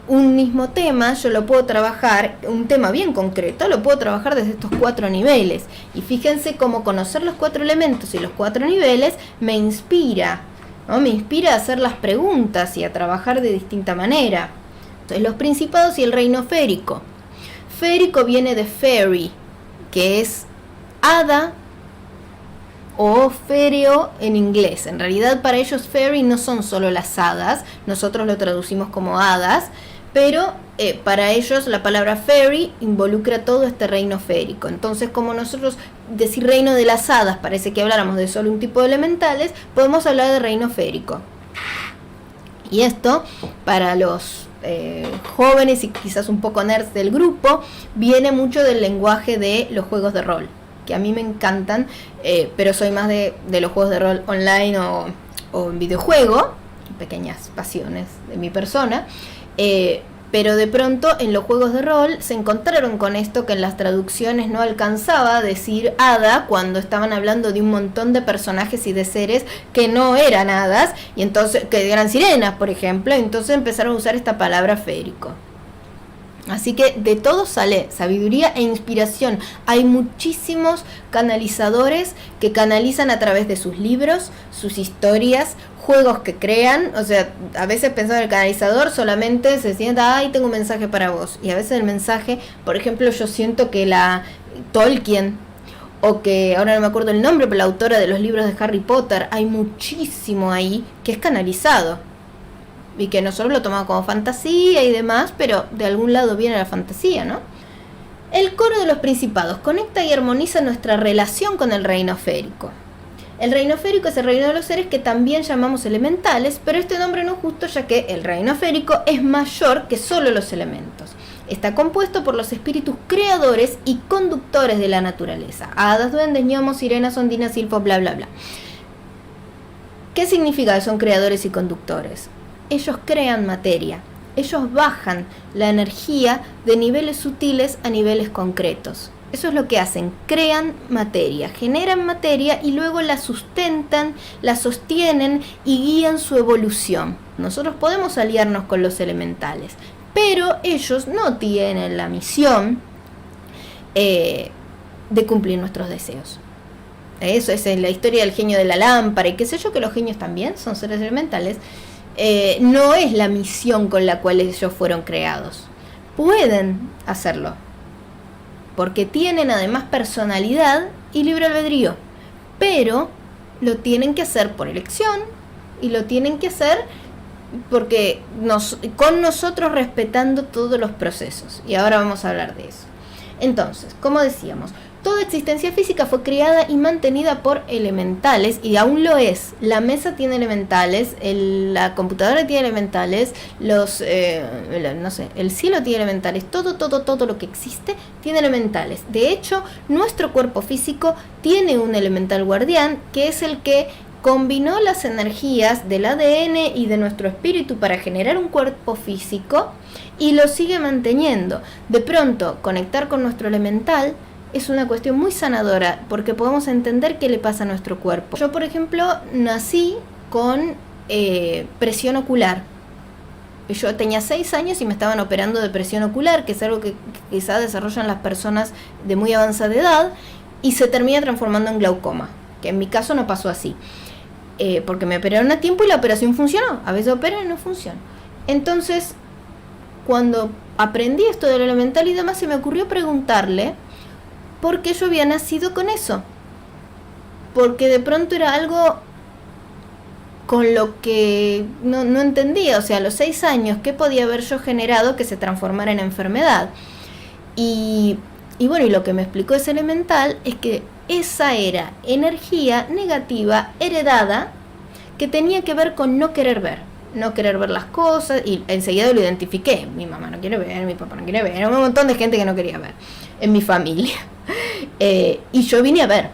Speaker 1: un mismo tema yo lo puedo trabajar, un tema bien concreto, lo puedo trabajar desde estos 4 niveles. Y fíjense cómo conocer los 4 elementos y los 4 niveles me inspira, ¿no? Me inspira a hacer las preguntas y a trabajar de distinta manera. Entonces, los principados y el reino férico. Férico viene de fairy, que es hada o féreo en inglés. En realidad para ellos fairy no son solo las hadas, nosotros lo traducimos como hadas, pero para ellos la palabra fairy involucra todo este reino férico. Entonces, como nosotros decir reino de las hadas parece que habláramos de solo un tipo de elementales, podemos hablar de reino férico. Y esto, para los jóvenes y quizás un poco nerds del grupo, viene mucho del lenguaje de los juegos de rol, que a mí me encantan, pero soy más de los juegos de rol online o en videojuego, pequeñas pasiones de mi persona, pero de pronto en los juegos de rol se encontraron con esto que en las traducciones no alcanzaba a decir hada cuando estaban hablando de un montón de personajes y de seres que no eran hadas, y entonces que eran sirenas, por ejemplo, entonces empezaron a usar esta palabra férico. Así que de todo sale sabiduría e inspiración. Hay muchísimos canalizadores que canalizan a través de sus libros, sus historias, juegos que crean. O sea, a veces pensando en el canalizador solamente se sienta, ay, tengo un mensaje para vos. Y a veces el mensaje, por ejemplo, yo siento que la Tolkien, o que ahora no me acuerdo el nombre, pero la autora de los libros de Harry Potter, hay muchísimo ahí que es canalizado. Y que nosotros lo tomamos como fantasía y demás, pero de algún lado viene la fantasía, ¿no? El coro de los principados conecta y armoniza nuestra relación con el reino férico. El reino férico es el reino de los seres que también llamamos elementales, pero este nombre no es justo ya que el reino férico es mayor que solo los elementos. Está compuesto por los espíritus creadores y conductores de la naturaleza. Hadas, duendes, gnomos, sirenas, ondinas, silfos, bla, bla, bla. ¿Qué significa que son creadores y conductores? Ellos crean materia, ellos bajan la energía de niveles sutiles a niveles concretos. Eso es lo que hacen, crean materia, generan materia y luego la sustentan, la sostienen y guían su evolución. Nosotros podemos aliarnos con los elementales, pero ellos no tienen la misión de cumplir nuestros deseos. Eso es en la historia del genio de la lámpara y qué sé yo, que los genios también son seres elementales. No es la misión con la cual ellos fueron creados. Pueden hacerlo, porque tienen además personalidad y libre albedrío, pero lo tienen que hacer por elección y lo tienen que hacer porque con nosotros respetando todos los procesos. Y ahora vamos a hablar de eso. Entonces, como decíamos, Toda existencia física fue creada y mantenida por elementales, y aún lo es. La mesa tiene elementales, la computadora tiene elementales, el cielo tiene elementales, todo lo que existe tiene elementales. De hecho, nuestro cuerpo físico tiene un elemental guardián, que es el que combinó las energías del ADN y de nuestro espíritu para generar un cuerpo físico y lo sigue manteniendo. De pronto, conectar con nuestro elemental es una cuestión muy sanadora, porque podemos entender qué le pasa a nuestro cuerpo. Yo, por ejemplo, nací con presión ocular. Yo tenía 6 años y me estaban operando de presión ocular, que es algo que quizás desarrollan las personas de muy avanzada edad, y se termina transformando en glaucoma, que en mi caso no pasó así, porque me operaron a tiempo y la operación funcionó. A veces operan y no funciona. Entonces, cuando aprendí esto del elemental y demás, se me ocurrió preguntarle por qué yo había nacido con eso, porque de pronto era algo con lo que no entendía. O sea, a los 6 años, ¿qué podía haber yo generado que se transformara en enfermedad? Y bueno, y lo que me explicó ese elemental es que esa era energía negativa heredada que tenía que ver con no querer ver las cosas, y enseguida lo identifiqué. Mi mamá no quiere ver, mi papá no quiere ver, un montón de gente que no quería ver en mi familia. Y yo vine a ver.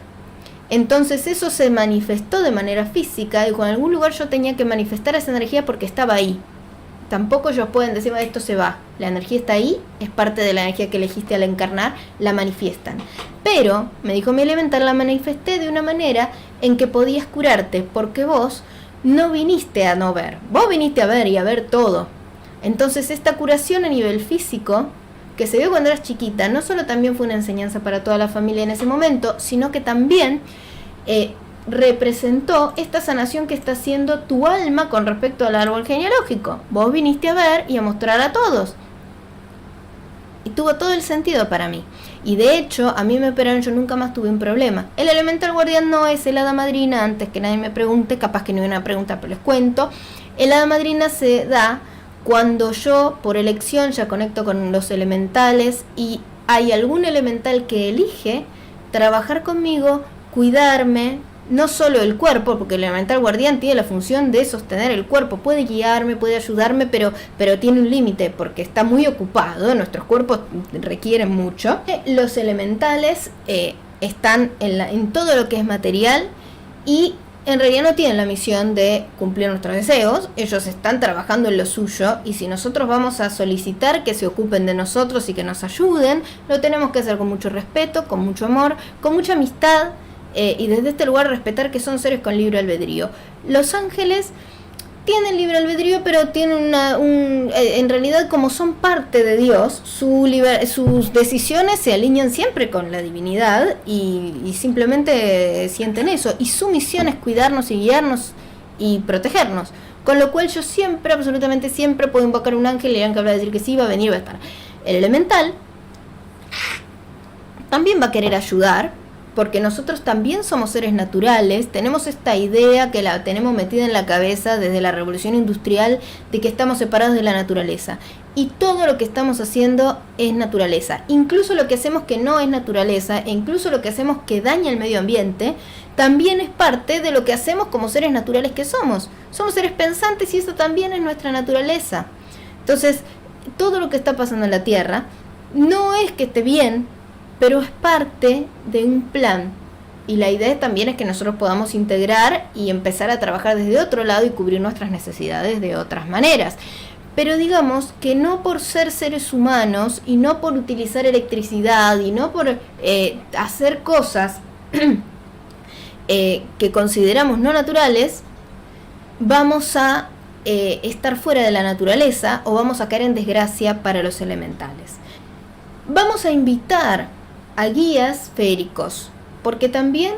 Speaker 1: Entonces eso se manifestó de manera física, y con algún lugar yo tenía que manifestar esa energía porque estaba ahí. Tampoco ellos pueden decir, esto se va. La energía está ahí, es parte de la energía que elegiste al encarnar, la manifiestan. Pero, me dijo mi elemental, la manifesté de una manera en que podías curarte, porque vos no viniste a no ver, vos viniste a ver y a ver todo. Entonces esta curación a nivel físico, que se vio cuando eras chiquita, no solo también fue una enseñanza para toda la familia en ese momento, sino que también representó esta sanación que está haciendo tu alma con respecto al árbol genealógico. Vos viniste a ver y a mostrar a todos. Y tuvo todo el sentido para mí. Y de hecho, a mí me operaron, yo nunca más tuve un problema. El elemental guardián no es el hada madrina, antes que nadie me pregunte, capaz que no hay una pregunta, pero les cuento. El hada madrina se da cuando yo, por elección, ya conecto con los elementales y hay algún elemental que elige trabajar conmigo, cuidarme, no solo el cuerpo, porque el elemental guardián tiene la función de sostener el cuerpo, puede guiarme, puede ayudarme, pero tiene un límite, porque está muy ocupado, nuestros cuerpos requieren mucho. Los elementales están en todo lo que es material, y en realidad no tienen la misión de cumplir nuestros deseos. Ellos están trabajando en lo suyo, y si nosotros vamos a solicitar que se ocupen de nosotros y que nos ayuden, lo tenemos que hacer con mucho respeto, con mucho amor, con mucha amistad, y desde este lugar respetar que son seres con libre albedrío. Los ángeles tienen libre albedrío, pero tienen en realidad, como son parte de Dios, sus decisiones se alinean siempre con la divinidad, y simplemente sienten eso, y su misión es cuidarnos y guiarnos y protegernos, con lo cual yo siempre, absolutamente siempre, puedo invocar un ángel y el ángel va a decir que sí, va a venir, va a estar. El elemental también va a querer ayudar, porque nosotros también somos seres naturales. Tenemos esta idea que la tenemos metida en la cabeza desde la revolución industrial, de que estamos separados de la naturaleza, y todo lo que estamos haciendo es naturaleza, incluso lo que hacemos que no es naturaleza, e incluso lo que hacemos que daña el medio ambiente, también es parte de lo que hacemos como seres naturales que somos. Somos seres pensantes, y eso también es nuestra naturaleza. Entonces, todo lo que está pasando en la Tierra no es que esté bien, pero es parte de un plan, y la idea también es que nosotros podamos integrar y empezar a trabajar desde otro lado y cubrir nuestras necesidades de otras maneras. Pero digamos que no por ser seres humanos, y no por utilizar electricidad, y no por hacer cosas que consideramos no naturales, vamos a estar fuera de la naturaleza, o vamos a caer en desgracia para los elementales. Vamos a invitar a guías feéricos, porque también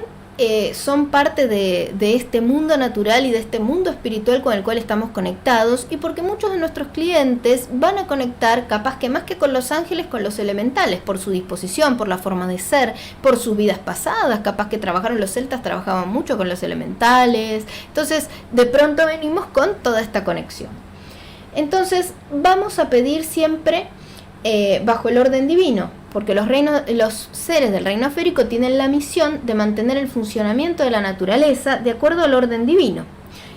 Speaker 1: son parte de este mundo natural y de este mundo espiritual con el cual estamos conectados, y porque muchos de nuestros clientes van a conectar, capaz que más que con los ángeles, con los elementales, por su disposición, por la forma de ser, por sus vidas pasadas. Capaz que los celtas trabajaban mucho con los elementales. Entonces, de pronto venimos con toda esta conexión. Entonces, vamos a pedir siempre bajo el orden divino, porque los seres del reino férico tienen la misión de mantener el funcionamiento de la naturaleza de acuerdo al orden divino.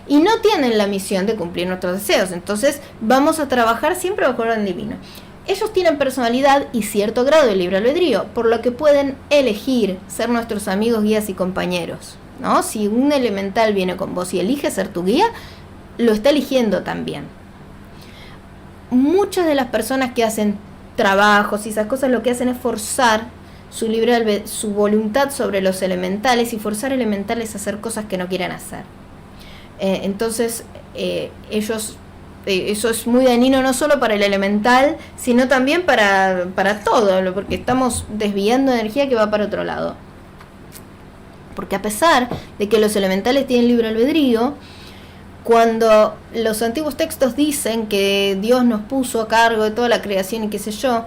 Speaker 1: Y no tienen la misión de cumplir nuestros deseos. Entonces vamos a trabajar siempre bajo el orden divino. Ellos tienen personalidad y cierto grado de libre albedrío, por lo que pueden elegir ser nuestros amigos, guías y compañeros, ¿no? Si un elemental viene con vos y elige ser tu guía, lo está eligiendo también. Muchas de las personas que hacen trabajos y esas cosas lo que hacen es forzar su voluntad sobre los elementales y forzar elementales a hacer cosas que no quieren hacer. Entonces eso es muy dañino no solo para el elemental, sino también para todo, porque estamos desviando energía que va para otro lado. Porque a pesar de que los elementales tienen libre albedrío, cuando los antiguos textos dicen que Dios nos puso a cargo de toda la creación y qué sé yo,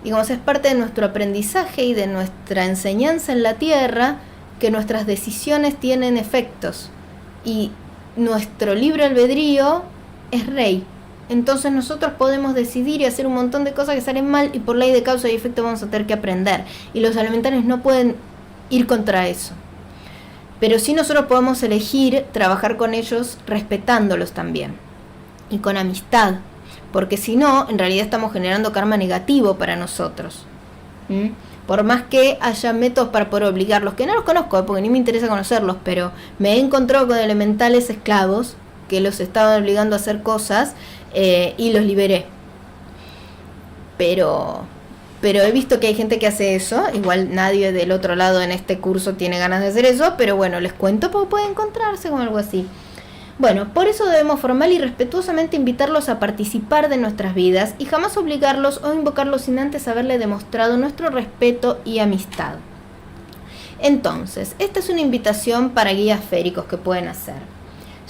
Speaker 1: digamos, es parte de nuestro aprendizaje y de nuestra enseñanza en la tierra que nuestras decisiones tienen efectos y nuestro libre albedrío es rey. Entonces nosotros podemos decidir y hacer un montón de cosas que salen mal y por ley de causa y efecto vamos a tener que aprender, y los elementales no pueden ir contra eso. Pero sí nosotros podemos elegir trabajar con ellos respetándolos también y con amistad, porque si no, en realidad estamos generando karma negativo para nosotros. Por más que haya métodos para poder obligarlos, que no los conozco porque ni me interesa conocerlos, pero me he encontrado con elementales esclavos que los estaban obligando a hacer cosas y los liberé. Pero he visto que hay gente que hace eso. Igual nadie del otro lado en este curso tiene ganas de hacer eso, pero bueno, les cuento porque puede encontrarse con algo así. Bueno, por eso debemos formal y respetuosamente invitarlos a participar de nuestras vidas y jamás obligarlos o invocarlos sin antes haberle demostrado nuestro respeto y amistad. Entonces, esta es una invitación para guías féricos que pueden hacer.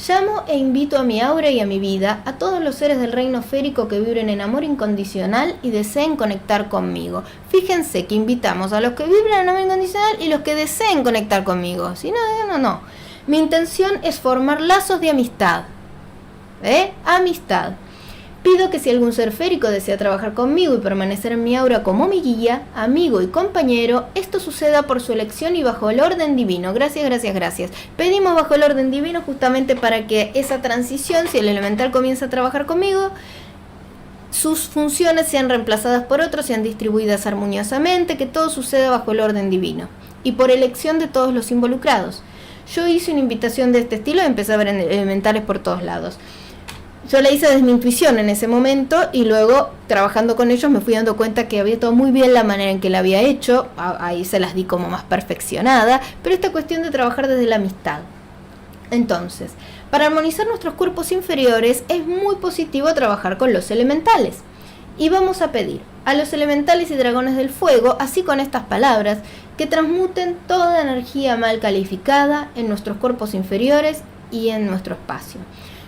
Speaker 1: Llamo e invito a mi aura y a mi vida a todos los seres del reino férico que vibren en amor incondicional y deseen conectar conmigo. Fíjense que invitamos a los que vibran en amor incondicional y los que deseen conectar conmigo. Si no, no. Mi intención es formar lazos de amistad. Amistad. Pido que si algún ser férico desea trabajar conmigo y permanecer en mi aura como mi guía, amigo y compañero, esto suceda por su elección y bajo el orden divino. Gracias, gracias, gracias. Pedimos bajo el orden divino justamente para que esa transición, si el elemental comienza a trabajar conmigo, sus funciones sean reemplazadas por otros, sean distribuidas armoniosamente, que todo suceda bajo el orden divino y por elección de todos los involucrados. Yo hice una invitación de este estilo y empecé a ver elementales por todos lados. Yo la hice desde mi intuición en ese momento y luego trabajando con ellos me fui dando cuenta que había todo muy bien la manera en que la había hecho. Ahí se las di como más perfeccionada, pero esta cuestión de trabajar desde la amistad. Entonces, para armonizar nuestros cuerpos inferiores es muy positivo trabajar con los elementales. Y vamos a pedir a los elementales y dragones del fuego, así con estas palabras, que transmuten toda energía mal calificada en nuestros cuerpos inferiores y en nuestro espacio.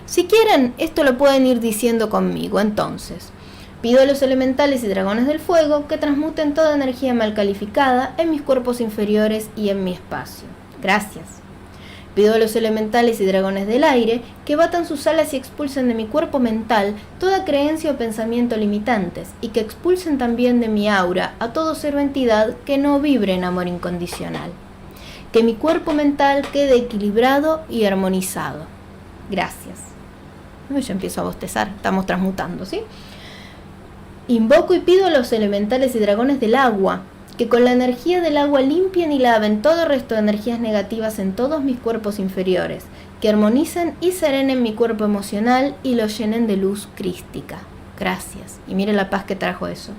Speaker 1: Si quieren, esto lo pueden ir diciendo conmigo. Entonces, pido a los elementales y dragones del fuego que transmuten toda energía mal calificada en mis cuerpos inferiores y en mi espacio. Gracias. Pido a los elementales y dragones del aire que batan sus alas y expulsen de mi cuerpo mental toda creencia o pensamiento limitantes y que expulsen también de mi aura a todo ser o entidad que no vibre en amor incondicional. Que mi cuerpo mental quede equilibrado y armonizado. Gracias. Ya empiezo a bostezar, estamos transmutando, ¿sí? Invoco y pido a los elementales y dragones del agua que con la energía del agua limpien y laven todo el resto de energías negativas en todos mis cuerpos inferiores, que armonicen y serenen mi cuerpo emocional y lo llenen de luz crística. Gracias. Y mire la paz que trajo eso.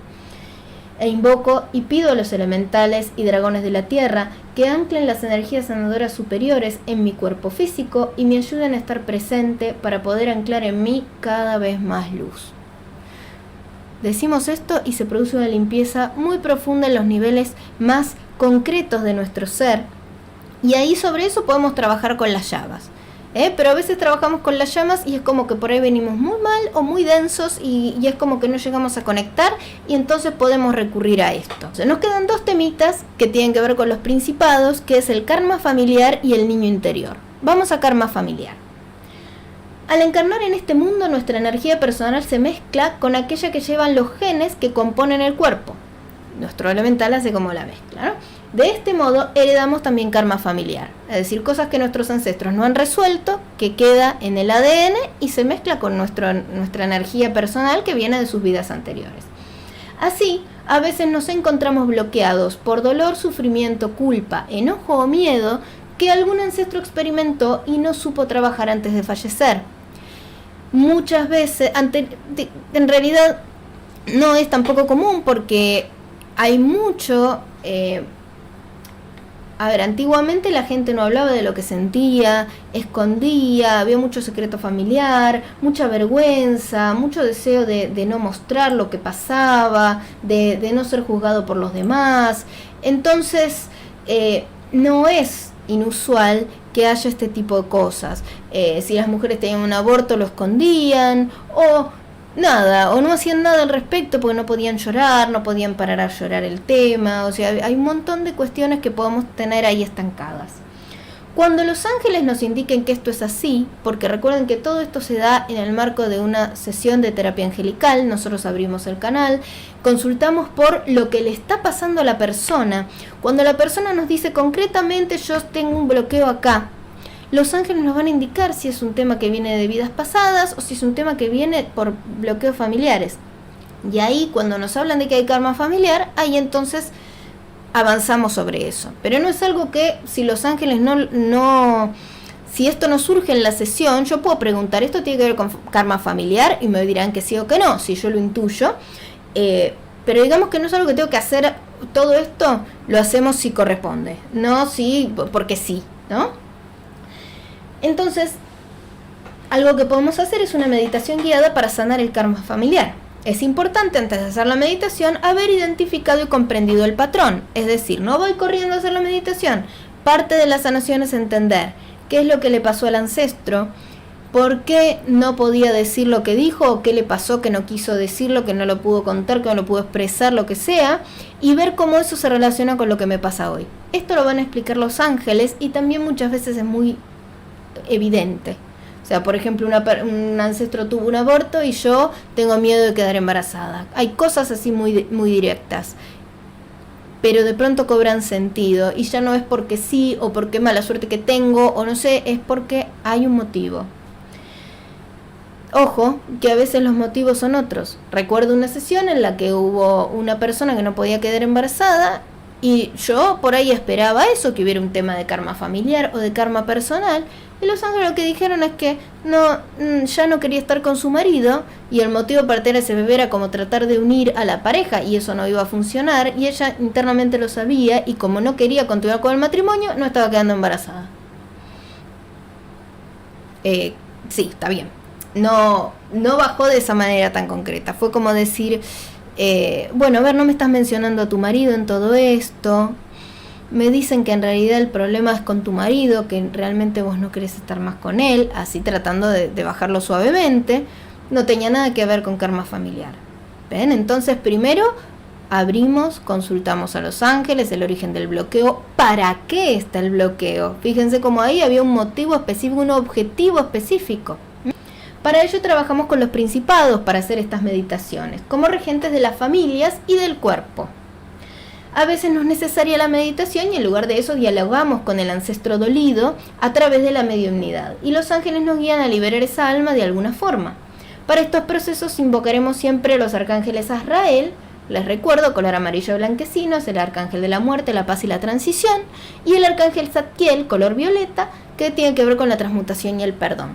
Speaker 1: E invoco y pido a los elementales y dragones de la tierra que anclen las energías sanadoras superiores en mi cuerpo físico y me ayuden a estar presente para poder anclar en mí cada vez más luz. Decimos esto y se produce una limpieza muy profunda en los niveles más concretos de nuestro ser, y ahí sobre eso podemos trabajar con las llamas. Pero a veces trabajamos con las llamas y es como que por ahí venimos muy mal o muy densos y es como que no llegamos a conectar, y entonces podemos recurrir a esto. Nos quedan dos temitas que tienen que ver con los principados, que es el karma familiar y el niño interior. Vamos a karma familiar. Al encarnar en este mundo, nuestra energía personal se mezcla con aquella que llevan los genes que componen el cuerpo. nuestro elemental hace como la mezcla, ¿no? De este modo heredamos también karma familiar, es decir, cosas que nuestros ancestros no han resuelto, que queda en el ADN y se mezcla con nuestra energía personal que viene de sus vidas anteriores. Así, a veces nos encontramos bloqueados por dolor, sufrimiento, culpa, enojo o miedo que algún ancestro experimentó y no supo trabajar antes de fallecer. Muchas veces, en realidad no es tampoco común porque hay mucho... antiguamente la gente no hablaba de lo que sentía, escondía, había mucho secreto familiar, mucha vergüenza, mucho deseo de no mostrar lo que pasaba, de no ser juzgado por los demás. Entonces, no es inusual que haya este tipo de cosas. Si las mujeres tenían un aborto, lo escondían, o no hacían nada al respecto porque no podían llorar, no podían parar a llorar el tema. O sea, hay un montón de cuestiones que podemos tener ahí estancadas. Cuando los ángeles nos indiquen que esto es así, porque recuerden que todo esto se da en el marco de una sesión de terapia angelical, nosotros abrimos el canal, consultamos por lo que le está pasando a la persona. Cuando la persona nos dice concretamente yo tengo un bloqueo acá, los ángeles nos van a indicar si es un tema que viene de vidas pasadas o si es un tema que viene por bloqueos familiares. Y ahí cuando nos hablan de que hay karma familiar, ahí entonces avanzamos sobre eso. Pero no es algo que si los ángeles si esto no surge en la sesión, yo puedo preguntar, ¿esto tiene que ver con karma familiar? Y me dirán que sí o que no, si yo lo intuyo. Pero digamos que no es algo que tengo que hacer, todo esto lo hacemos si corresponde, no si porque sí, ¿no? Entonces, algo que podemos hacer es una meditación guiada para sanar el karma familiar. Es importante antes de hacer la meditación haber identificado y comprendido el patrón. Es decir, no voy corriendo a hacer la meditación. Parte de la sanación es entender qué es lo que le pasó al ancestro, por qué no podía decir lo que dijo, o qué le pasó que no quiso decirlo, que no lo pudo contar, que no lo pudo expresar, lo que sea, y ver cómo eso se relaciona con lo que me pasa hoy. Esto lo van a explicar los ángeles y también muchas veces es muy evidente. O sea, por ejemplo, un ancestro tuvo un aborto y yo tengo miedo de quedar embarazada. Hay cosas así muy, muy directas, pero de pronto cobran sentido y ya no es porque sí o porque mala suerte que tengo o no sé, es porque hay un motivo. Ojo, que a veces los motivos son otros. Recuerdo una sesión en la que hubo una persona que no podía quedar embarazada y yo por ahí esperaba eso, que hubiera un tema de karma familiar o de karma personal. Y los ángeles lo que dijeron es que ya no quería estar con su marido y el motivo para tener ese bebé era como tratar de unir a la pareja y eso no iba a funcionar y ella internamente lo sabía y como no quería continuar con el matrimonio no estaba quedando embarazada. Sí, está bien. No bajó de esa manera tan concreta. Fue como decir, bueno, a ver, no me estás mencionando a tu marido en todo esto. Me dicen que en realidad el problema es con tu marido, que realmente vos no querés estar más con él, así tratando de bajarlo suavemente. No tenía nada que ver con karma familiar. ¿Ven? Entonces primero abrimos, consultamos a los ángeles, el origen del bloqueo, ¿para qué está el bloqueo? Fíjense cómo ahí había un motivo específico, un objetivo específico. Para ello trabajamos con los principados para hacer estas meditaciones, como regentes de las familias y del cuerpo. A veces no es necesaria la meditación y en lugar de eso dialogamos con el ancestro dolido a través de la mediumnidad y los ángeles nos guían a liberar esa alma de alguna forma. Para estos procesos invocaremos siempre los arcángeles Azrael, les recuerdo, color amarillo blanquecino, es el arcángel de la muerte, la paz y la transición, y el arcángel Zadkiel, color violeta, que tiene que ver con la transmutación y el perdón.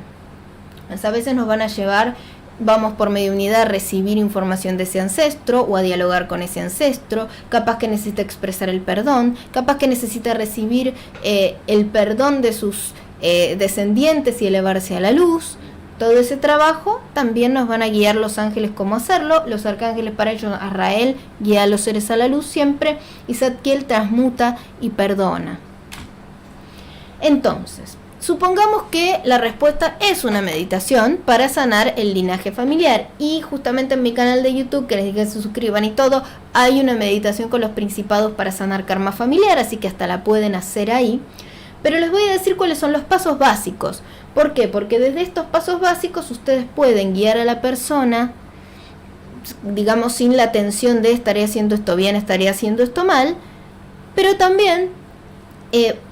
Speaker 1: A veces nos van a llevar, vamos por mediunidad a recibir información de ese ancestro o a dialogar con ese ancestro, capaz que necesita expresar el perdón, capaz que necesita recibir el perdón de sus descendientes y elevarse a la luz. Todo ese trabajo también nos van a guiar los ángeles cómo hacerlo. Los arcángeles para ello, Azrael guía a los seres a la luz siempre y Zadkiel transmuta y perdona. Entonces, supongamos que la respuesta es una meditación para sanar el linaje familiar y justamente en mi canal de YouTube, que les dije que se suscriban y todo, hay una meditación con los principados para sanar karma familiar, así que hasta la pueden hacer ahí. Pero les voy a decir cuáles son los pasos básicos. ¿Por qué? Porque desde estos pasos básicos ustedes pueden guiar a la persona digamos, sin la tensión de estaré haciendo esto bien, estaré haciendo esto mal, pero también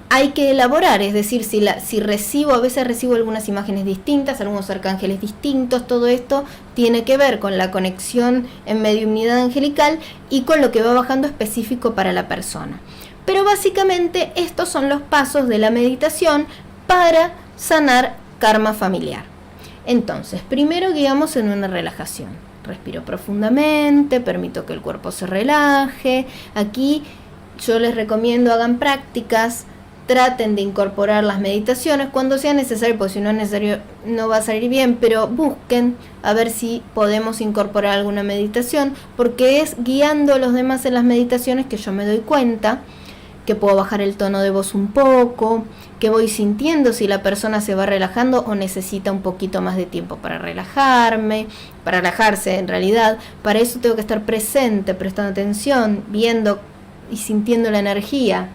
Speaker 1: hay que elaborar, es decir, si recibo, a veces recibo algunas imágenes distintas, algunos arcángeles distintos, todo esto tiene que ver con la conexión en mediunidad angelical y con lo que va bajando específico para la persona. Pero básicamente estos son los pasos de la meditación para sanar karma familiar. Entonces, primero guiamos en una relajación. Respiro profundamente, permito que el cuerpo se relaje. Aquí yo les recomiendo hagan prácticas, traten de incorporar las meditaciones cuando sea necesario, porque si no es necesario no va a salir bien, pero busquen a ver si podemos incorporar alguna meditación, porque es guiando a los demás en las meditaciones que yo me doy cuenta que puedo bajar el tono de voz un poco, que voy sintiendo si la persona se va relajando o necesita un poquito más de tiempo para relajarse en realidad. Para eso tengo que estar presente, prestando atención, viendo y sintiendo la energía.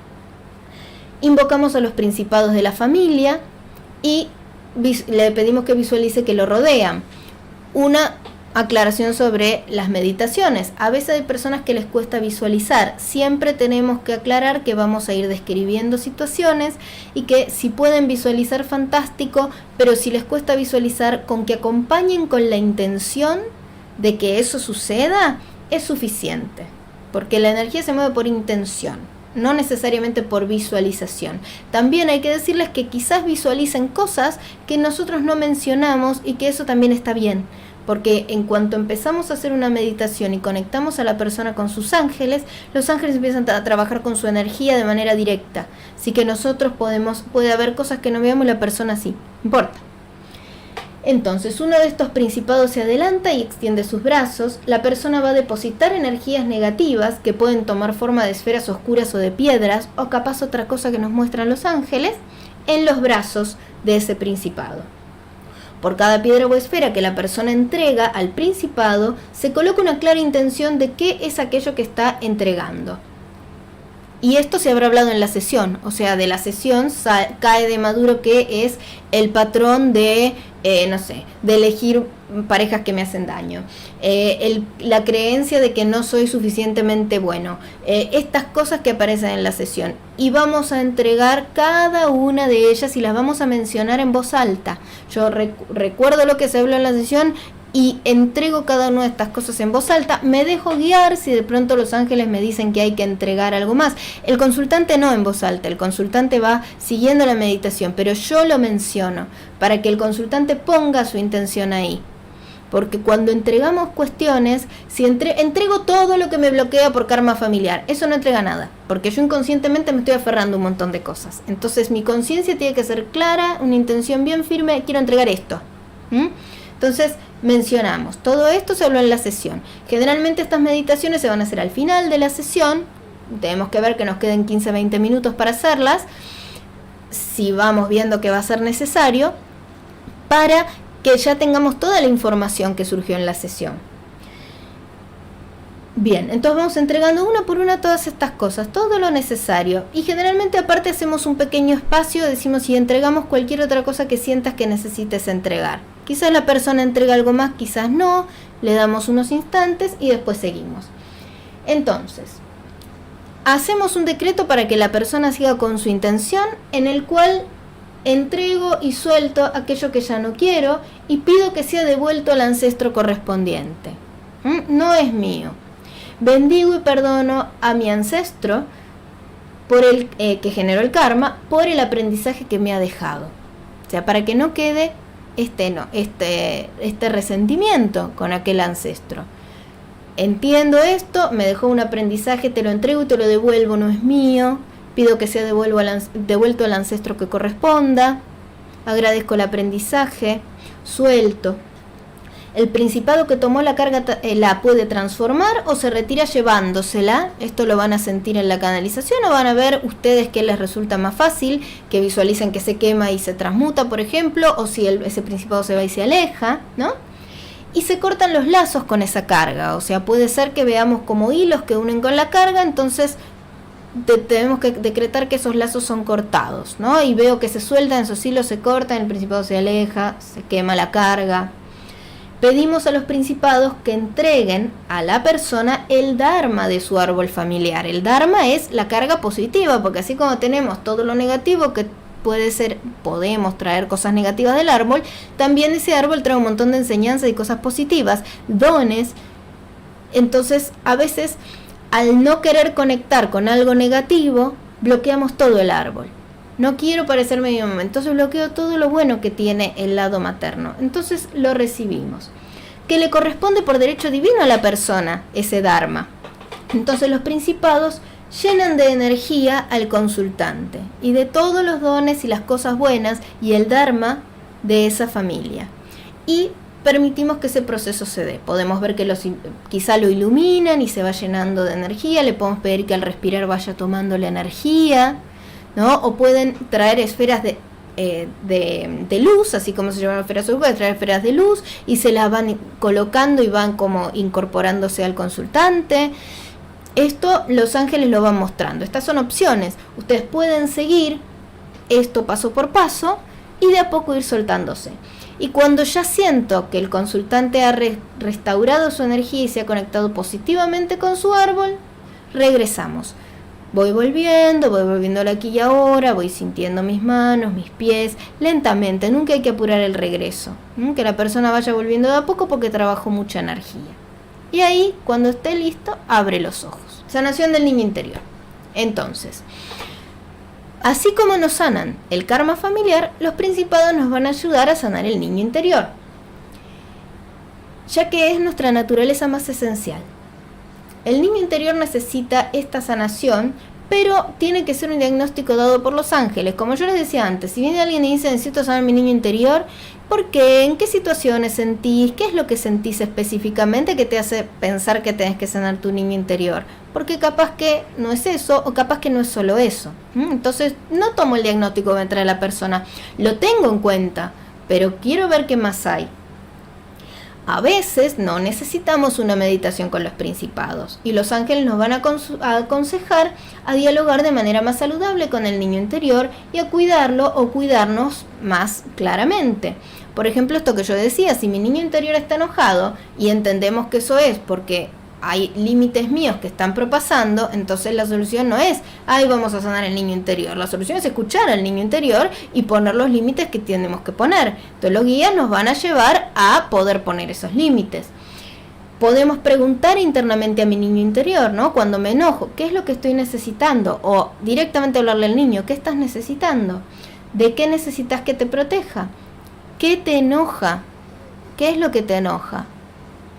Speaker 1: Invocamos a los principados de la familia y le pedimos que visualice que lo rodean. Una aclaración sobre las meditaciones. A veces hay personas que les cuesta visualizar. Siempre tenemos que aclarar que vamos a ir describiendo situaciones y que si pueden visualizar, fantástico, pero si les cuesta visualizar, con que acompañen con la intención de que eso suceda, es suficiente. Porque la energía se mueve por intención, no necesariamente por visualización. También hay que decirles que quizás visualicen cosas que nosotros no mencionamos y que eso también está bien. Porque en cuanto empezamos a hacer una meditación y conectamos a la persona con sus ángeles, los ángeles empiezan a trabajar con su energía de manera directa. Así que nosotros puede haber cosas que no veamos y la persona sí, no importa. Entonces, uno de estos principados se adelanta y extiende sus brazos. La persona va a depositar energías negativas que pueden tomar forma de esferas oscuras o de piedras, o capaz otra cosa que nos muestran los ángeles, en los brazos de ese principado. Por cada piedra o esfera que la persona entrega al principado, se coloca una clara intención de qué es aquello que está entregando. Y esto se habrá hablado en la sesión, o sea, de la sesión cae de maduro que es el patrón de, de elegir parejas que me hacen daño, la creencia de que no soy suficientemente bueno, estas cosas que aparecen en la sesión. Y vamos a entregar cada una de ellas y las vamos a mencionar en voz alta. Yo recuerdo lo que se habló en la sesión y entrego cada una de estas cosas en voz alta. Me dejo guiar si de pronto los ángeles me dicen que hay que entregar algo más. El consultante no en voz alta, el consultante va siguiendo la meditación, pero yo lo menciono para que el consultante ponga su intención ahí. Porque cuando entregamos cuestiones, si entrego todo lo que me bloquea por karma familiar, eso no entrega nada, porque yo inconscientemente me estoy aferrando a un montón de cosas. Entonces mi conciencia tiene que ser clara, una intención bien firme, quiero entregar esto. Entonces mencionamos, todo esto se habló en la sesión. Generalmente estas meditaciones se van a hacer al final de la sesión, tenemos que ver que nos queden 15-20 minutos para hacerlas, si vamos viendo que va a ser necesario, para que ya tengamos toda la información que surgió en la sesión. Bien, entonces vamos entregando una por una todas estas cosas, todo lo necesario. Y generalmente aparte hacemos un pequeño espacio, decimos si entregamos cualquier otra cosa que sientas que necesites entregar. Quizás la persona entrega algo más, quizás no, le damos unos instantes y después seguimos. Entonces, hacemos un decreto para que la persona siga con su intención, en el cual entrego y suelto aquello que ya no quiero y pido que sea devuelto al ancestro correspondiente. No es mío. Bendigo y perdono a mi ancestro por el que generó el karma, por el aprendizaje que me ha dejado. O sea, para que no quede este resentimiento con aquel ancestro. Entiendo esto, me dejó un aprendizaje, te lo entrego y te lo devuelvo, no es mío. Pido que sea devuelto al ancestro que corresponda. Agradezco el aprendizaje. Suelto. El principado que tomó la carga la puede transformar o se retira llevándosela. Esto lo van a sentir en la canalización o van a ver ustedes que les resulta más fácil, que visualicen que se quema y se transmuta, por ejemplo, o si ese principado se va y se aleja, ¿no? Y se cortan los lazos con esa carga. O sea, puede ser que veamos como hilos que unen con la carga, entonces tenemos que decretar que esos lazos son cortados, ¿no? Y veo que se sueltan, esos hilos se cortan, el principado se aleja, se quema la carga. pedimos a los principados que entreguen a la persona el dharma de su árbol familiar. El dharma es la carga positiva, porque así como tenemos todo lo negativo que podemos traer cosas negativas del árbol, también ese árbol trae un montón de enseñanzas y cosas positivas, dones. Entonces, a veces, al no querer conectar con algo negativo, bloqueamos todo el árbol. No quiero parecerme a mi mamá, entonces bloqueo todo lo bueno que tiene el lado materno. Entonces lo recibimos. Que le corresponde por derecho divino a la persona ese dharma. Entonces los principados llenan de energía al consultante y de todos los dones y las cosas buenas y el dharma de esa familia. Y permitimos que ese proceso se dé. Podemos ver que quizá lo iluminan y se va llenando de energía. Le podemos pedir que al respirar vaya tomando la energía, ¿no? O pueden traer esferas de luz, así como se llaman esferas de luz, pueden traer esferas de luz y se las van colocando y van como incorporándose al consultante. Esto los ángeles lo van mostrando. Estas son opciones. Ustedes pueden seguir esto paso por paso y de a poco ir soltándose. Y cuando ya siento que el consultante ha restaurado su energía y se ha conectado positivamente con su árbol, regresamos. Voy volviendo al aquí y ahora, voy sintiendo mis manos, mis pies, lentamente, nunca hay que apurar el regreso. Que la persona vaya volviendo de a poco porque trabajó mucha energía. Y ahí, cuando esté listo, abre los ojos. Sanación del niño interior. Entonces, así como nos sanan el karma familiar, los principados nos van a ayudar a sanar el niño interior, ya que es nuestra naturaleza más esencial. El niño interior necesita esta sanación, pero tiene que ser un diagnóstico dado por los ángeles. Como yo les decía antes, si viene alguien y dice, necesito sanar mi niño interior, ¿por qué? ¿En qué situaciones sentís? ¿Qué es lo que sentís específicamente que te hace pensar que tenés que sanar tu niño interior? Porque capaz que no es eso, o capaz que no es solo eso. Entonces, no tomo el diagnóstico que me trae la persona. Lo tengo en cuenta, pero quiero ver qué más hay. A veces no necesitamos una meditación con los principados y los ángeles nos van a aconsejar a dialogar de manera más saludable con el niño interior y a cuidarlo o cuidarnos más claramente. Por ejemplo, esto que yo decía, si mi niño interior está enojado y entendemos que eso es porque hay límites míos que están propasando, entonces la solución no es, vamos a sanar el niño interior. La solución es escuchar al niño interior y poner los límites que tenemos que poner. Entonces los guías nos van a llevar a poder poner esos límites. Podemos preguntar internamente a mi niño interior, ¿no? Cuando me enojo, ¿qué es lo que estoy necesitando? O directamente hablarle al niño, ¿qué estás necesitando? ¿De qué necesitas que te proteja? ¿Qué te enoja? ¿Qué es lo que te enoja?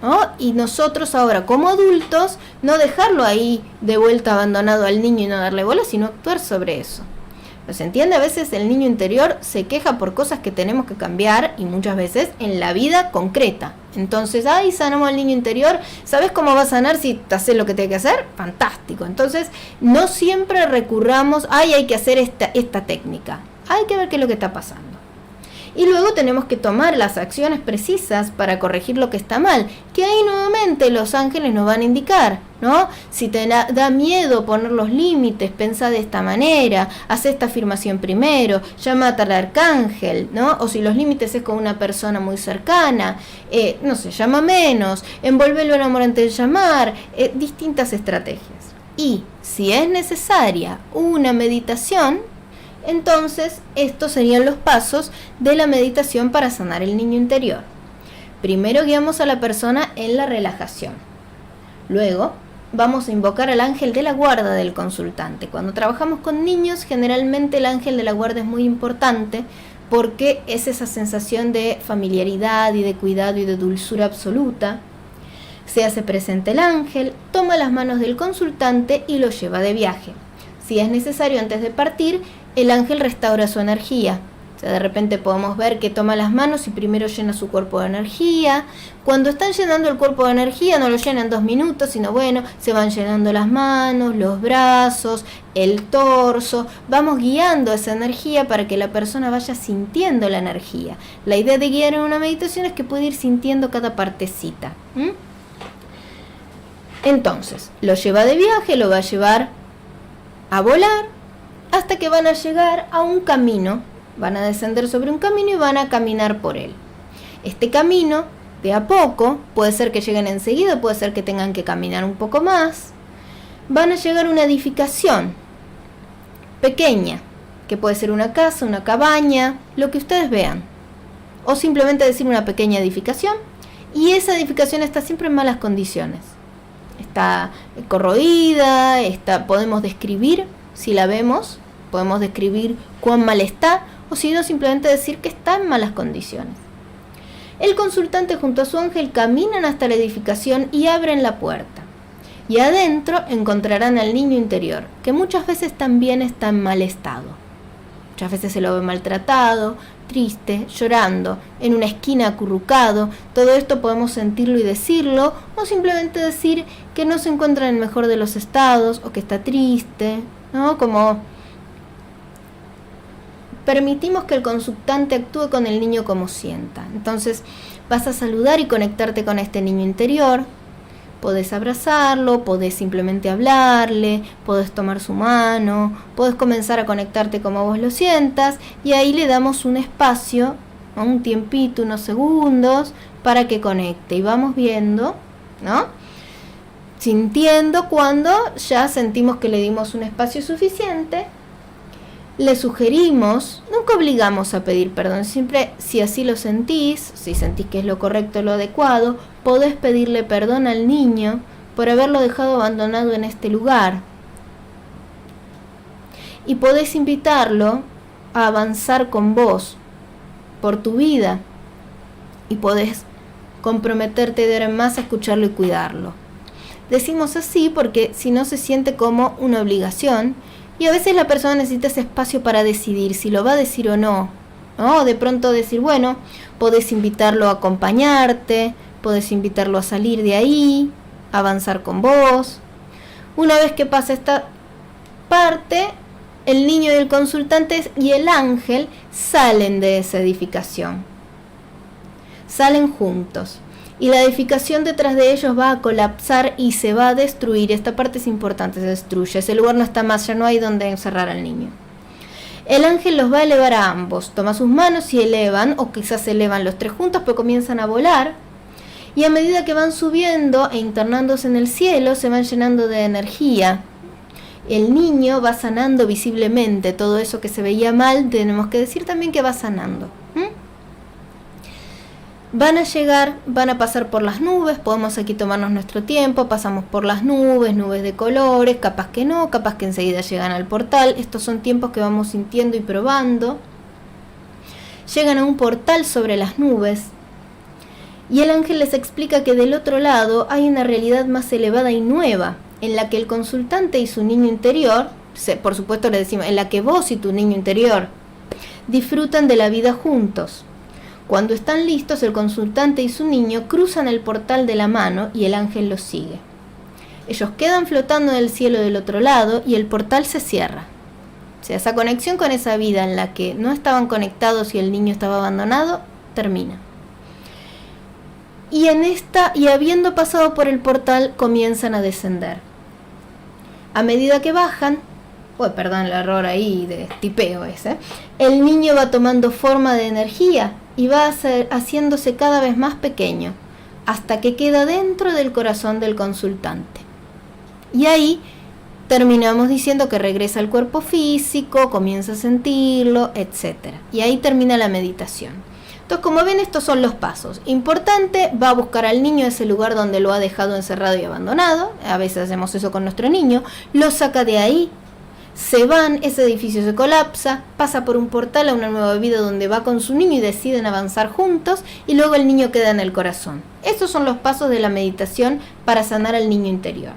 Speaker 1: ¿No? Y nosotros ahora como adultos no dejarlo ahí de vuelta abandonado al niño y no darle bola, sino actuar sobre eso. ¿Se entiende? A veces el niño interior se queja por cosas que tenemos que cambiar y muchas veces en la vida concreta. Entonces, sanamos al niño interior. ¿Sabes cómo va a sanar si te haces lo que tiene que hacer? Fantástico. Entonces, no siempre recurramos, hay que hacer esta técnica. Hay que ver qué es lo que está pasando. Y luego tenemos que tomar las acciones precisas para corregir lo que está mal, que ahí nuevamente los ángeles nos van a indicar, ¿no? Si te da miedo poner los límites, pensá de esta manera, haz esta afirmación primero, llámate al arcángel, ¿no? O si los límites es con una persona muy cercana, llama menos, envuélvelo en amor antes de llamar, distintas estrategias. Y si es necesaria una meditación, entonces, estos serían los pasos de la meditación para sanar el niño interior. Primero guiamos a la persona en la relajación. Luego, vamos a invocar al ángel de la guarda del consultante. Cuando trabajamos con niños, generalmente el ángel de la guarda es muy importante porque es esa sensación de familiaridad y de cuidado y de dulzura absoluta. Se hace presente el ángel, toma las manos del consultante y lo lleva de viaje. Si es necesario antes de partir, el ángel restaura su energía. O sea, de repente podemos ver que toma las manos y primero llena su cuerpo de energía. Cuando están llenando el cuerpo de energía, no lo llenan 2 minutos, sino se van llenando las manos, los brazos, el torso. Vamos guiando esa energía para que la persona vaya sintiendo la energía. La idea de guiar en una meditación es que puede ir sintiendo cada partecita. Entonces, lo lleva de viaje, lo va a llevar a volar, hasta que van a llegar a un camino, van a descender sobre un camino y van a caminar por él. Este camino De a poco, puede ser que lleguen enseguida, puede ser que tengan que caminar un poco más, van a llegar a una edificación pequeña, que puede ser una casa, una cabaña, lo que ustedes vean, o simplemente decir una pequeña edificación, y esa edificación está siempre en malas condiciones, está corroída, podemos describir, si la vemos, podemos describir cuán mal está, o si no, simplemente decir que está en malas condiciones. El consultante junto a su ángel caminan hasta la edificación y abren la puerta. Y adentro encontrarán al niño interior, que muchas veces también está en mal estado. Muchas veces se lo ve maltratado, triste, llorando, en una esquina acurrucado. Todo esto podemos sentirlo y decirlo, o simplemente decir que no se encuentra en el mejor de los estados, o que está triste, ¿no? Como permitimos que el consultante actúe con el niño como sienta. Entonces vas a saludar y conectarte con este niño interior. Podés abrazarlo, podés simplemente hablarle, podés tomar su mano, podés comenzar a conectarte como vos lo sientas, y ahí le damos un espacio, un tiempito, unos segundos, para que conecte. Y vamos viendo, ¿no? Sintiendo cuando ya sentimos que le dimos un espacio suficiente. Le sugerimos, nunca obligamos a pedir perdón, siempre si así lo sentís, si sentís que es lo correcto, lo adecuado, podés pedirle perdón al niño por haberlo dejado abandonado en este lugar. Y podés invitarlo a avanzar con vos por tu vida. Y podés comprometerte de ahora en más a escucharlo y cuidarlo. Decimos así porque si no se siente como una obligación, y a veces la persona necesita ese espacio para decidir si lo va a decir o no, ¿no? De pronto decir, bueno, podés invitarlo a acompañarte, podés invitarlo a salir de ahí, a avanzar con vos. Una vez que pasa esta parte, el niño y el consultante y el ángel salen de esa edificación. Salen juntos. Y la edificación detrás de ellos va a colapsar y se va a destruir. Esta parte es importante, se destruye. Ese lugar no está más, ya no hay donde encerrar al niño. El ángel los va a elevar a ambos. Toma sus manos y elevan, o quizás se elevan los tres juntos, pero comienzan a volar. Y a medida que van subiendo e internándose en el cielo, se van llenando de energía. El niño va sanando visiblemente. Todo eso que se veía mal, tenemos que decir también que va sanando. Van a llegar, van a pasar por las nubes, podemos aquí tomarnos nuestro tiempo, pasamos por las nubes, nubes de colores, capaz que no, capaz que enseguida llegan al portal. Estos son tiempos que vamos sintiendo y probando. Llegan a un portal sobre las nubes y el ángel les explica que del otro lado hay una realidad más elevada y nueva, en la que el consultante y su niño interior, por supuesto le decimos, en la que vos y tu niño interior disfrutan de la vida juntos. Cuando están listos, el consultante y su niño cruzan el portal de la mano y el ángel los sigue. Ellos quedan flotando en el cielo del otro lado y el portal se cierra. O sea, esa conexión con esa vida en la que no estaban conectados y el niño estaba abandonado, termina. Y habiendo pasado por el portal, comienzan a descender. A medida que bajan, perdón el error ahí de tipeo ese, el niño va tomando forma de energía y va haciéndose cada vez más pequeño, hasta que queda dentro del corazón del consultante. Y ahí terminamos diciendo que regresa al cuerpo físico, comienza a sentirlo, etc. Y ahí termina la meditación. Entonces, como ven, estos son los pasos. Importante, va a buscar al niño a ese lugar donde lo ha dejado encerrado y abandonado. A veces hacemos eso con nuestro niño. Lo saca de ahí. Se van, ese edificio se colapsa, pasa por un portal a una nueva vida donde va con su niño y deciden avanzar juntos, y luego el niño queda en el corazón. Estos son los pasos de la meditación para sanar al niño interior.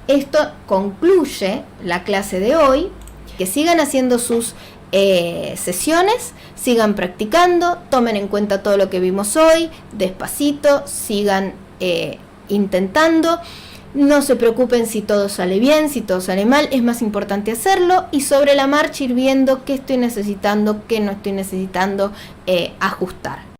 Speaker 1: Esto concluye la clase de hoy. Que sigan haciendo sus sesiones, sigan practicando, tomen en cuenta todo lo que vimos hoy, despacito, sigan intentando. No se preocupen si todo sale bien, si todo sale mal, es más importante hacerlo y sobre la marcha ir viendo qué estoy necesitando, qué no estoy necesitando, ajustar.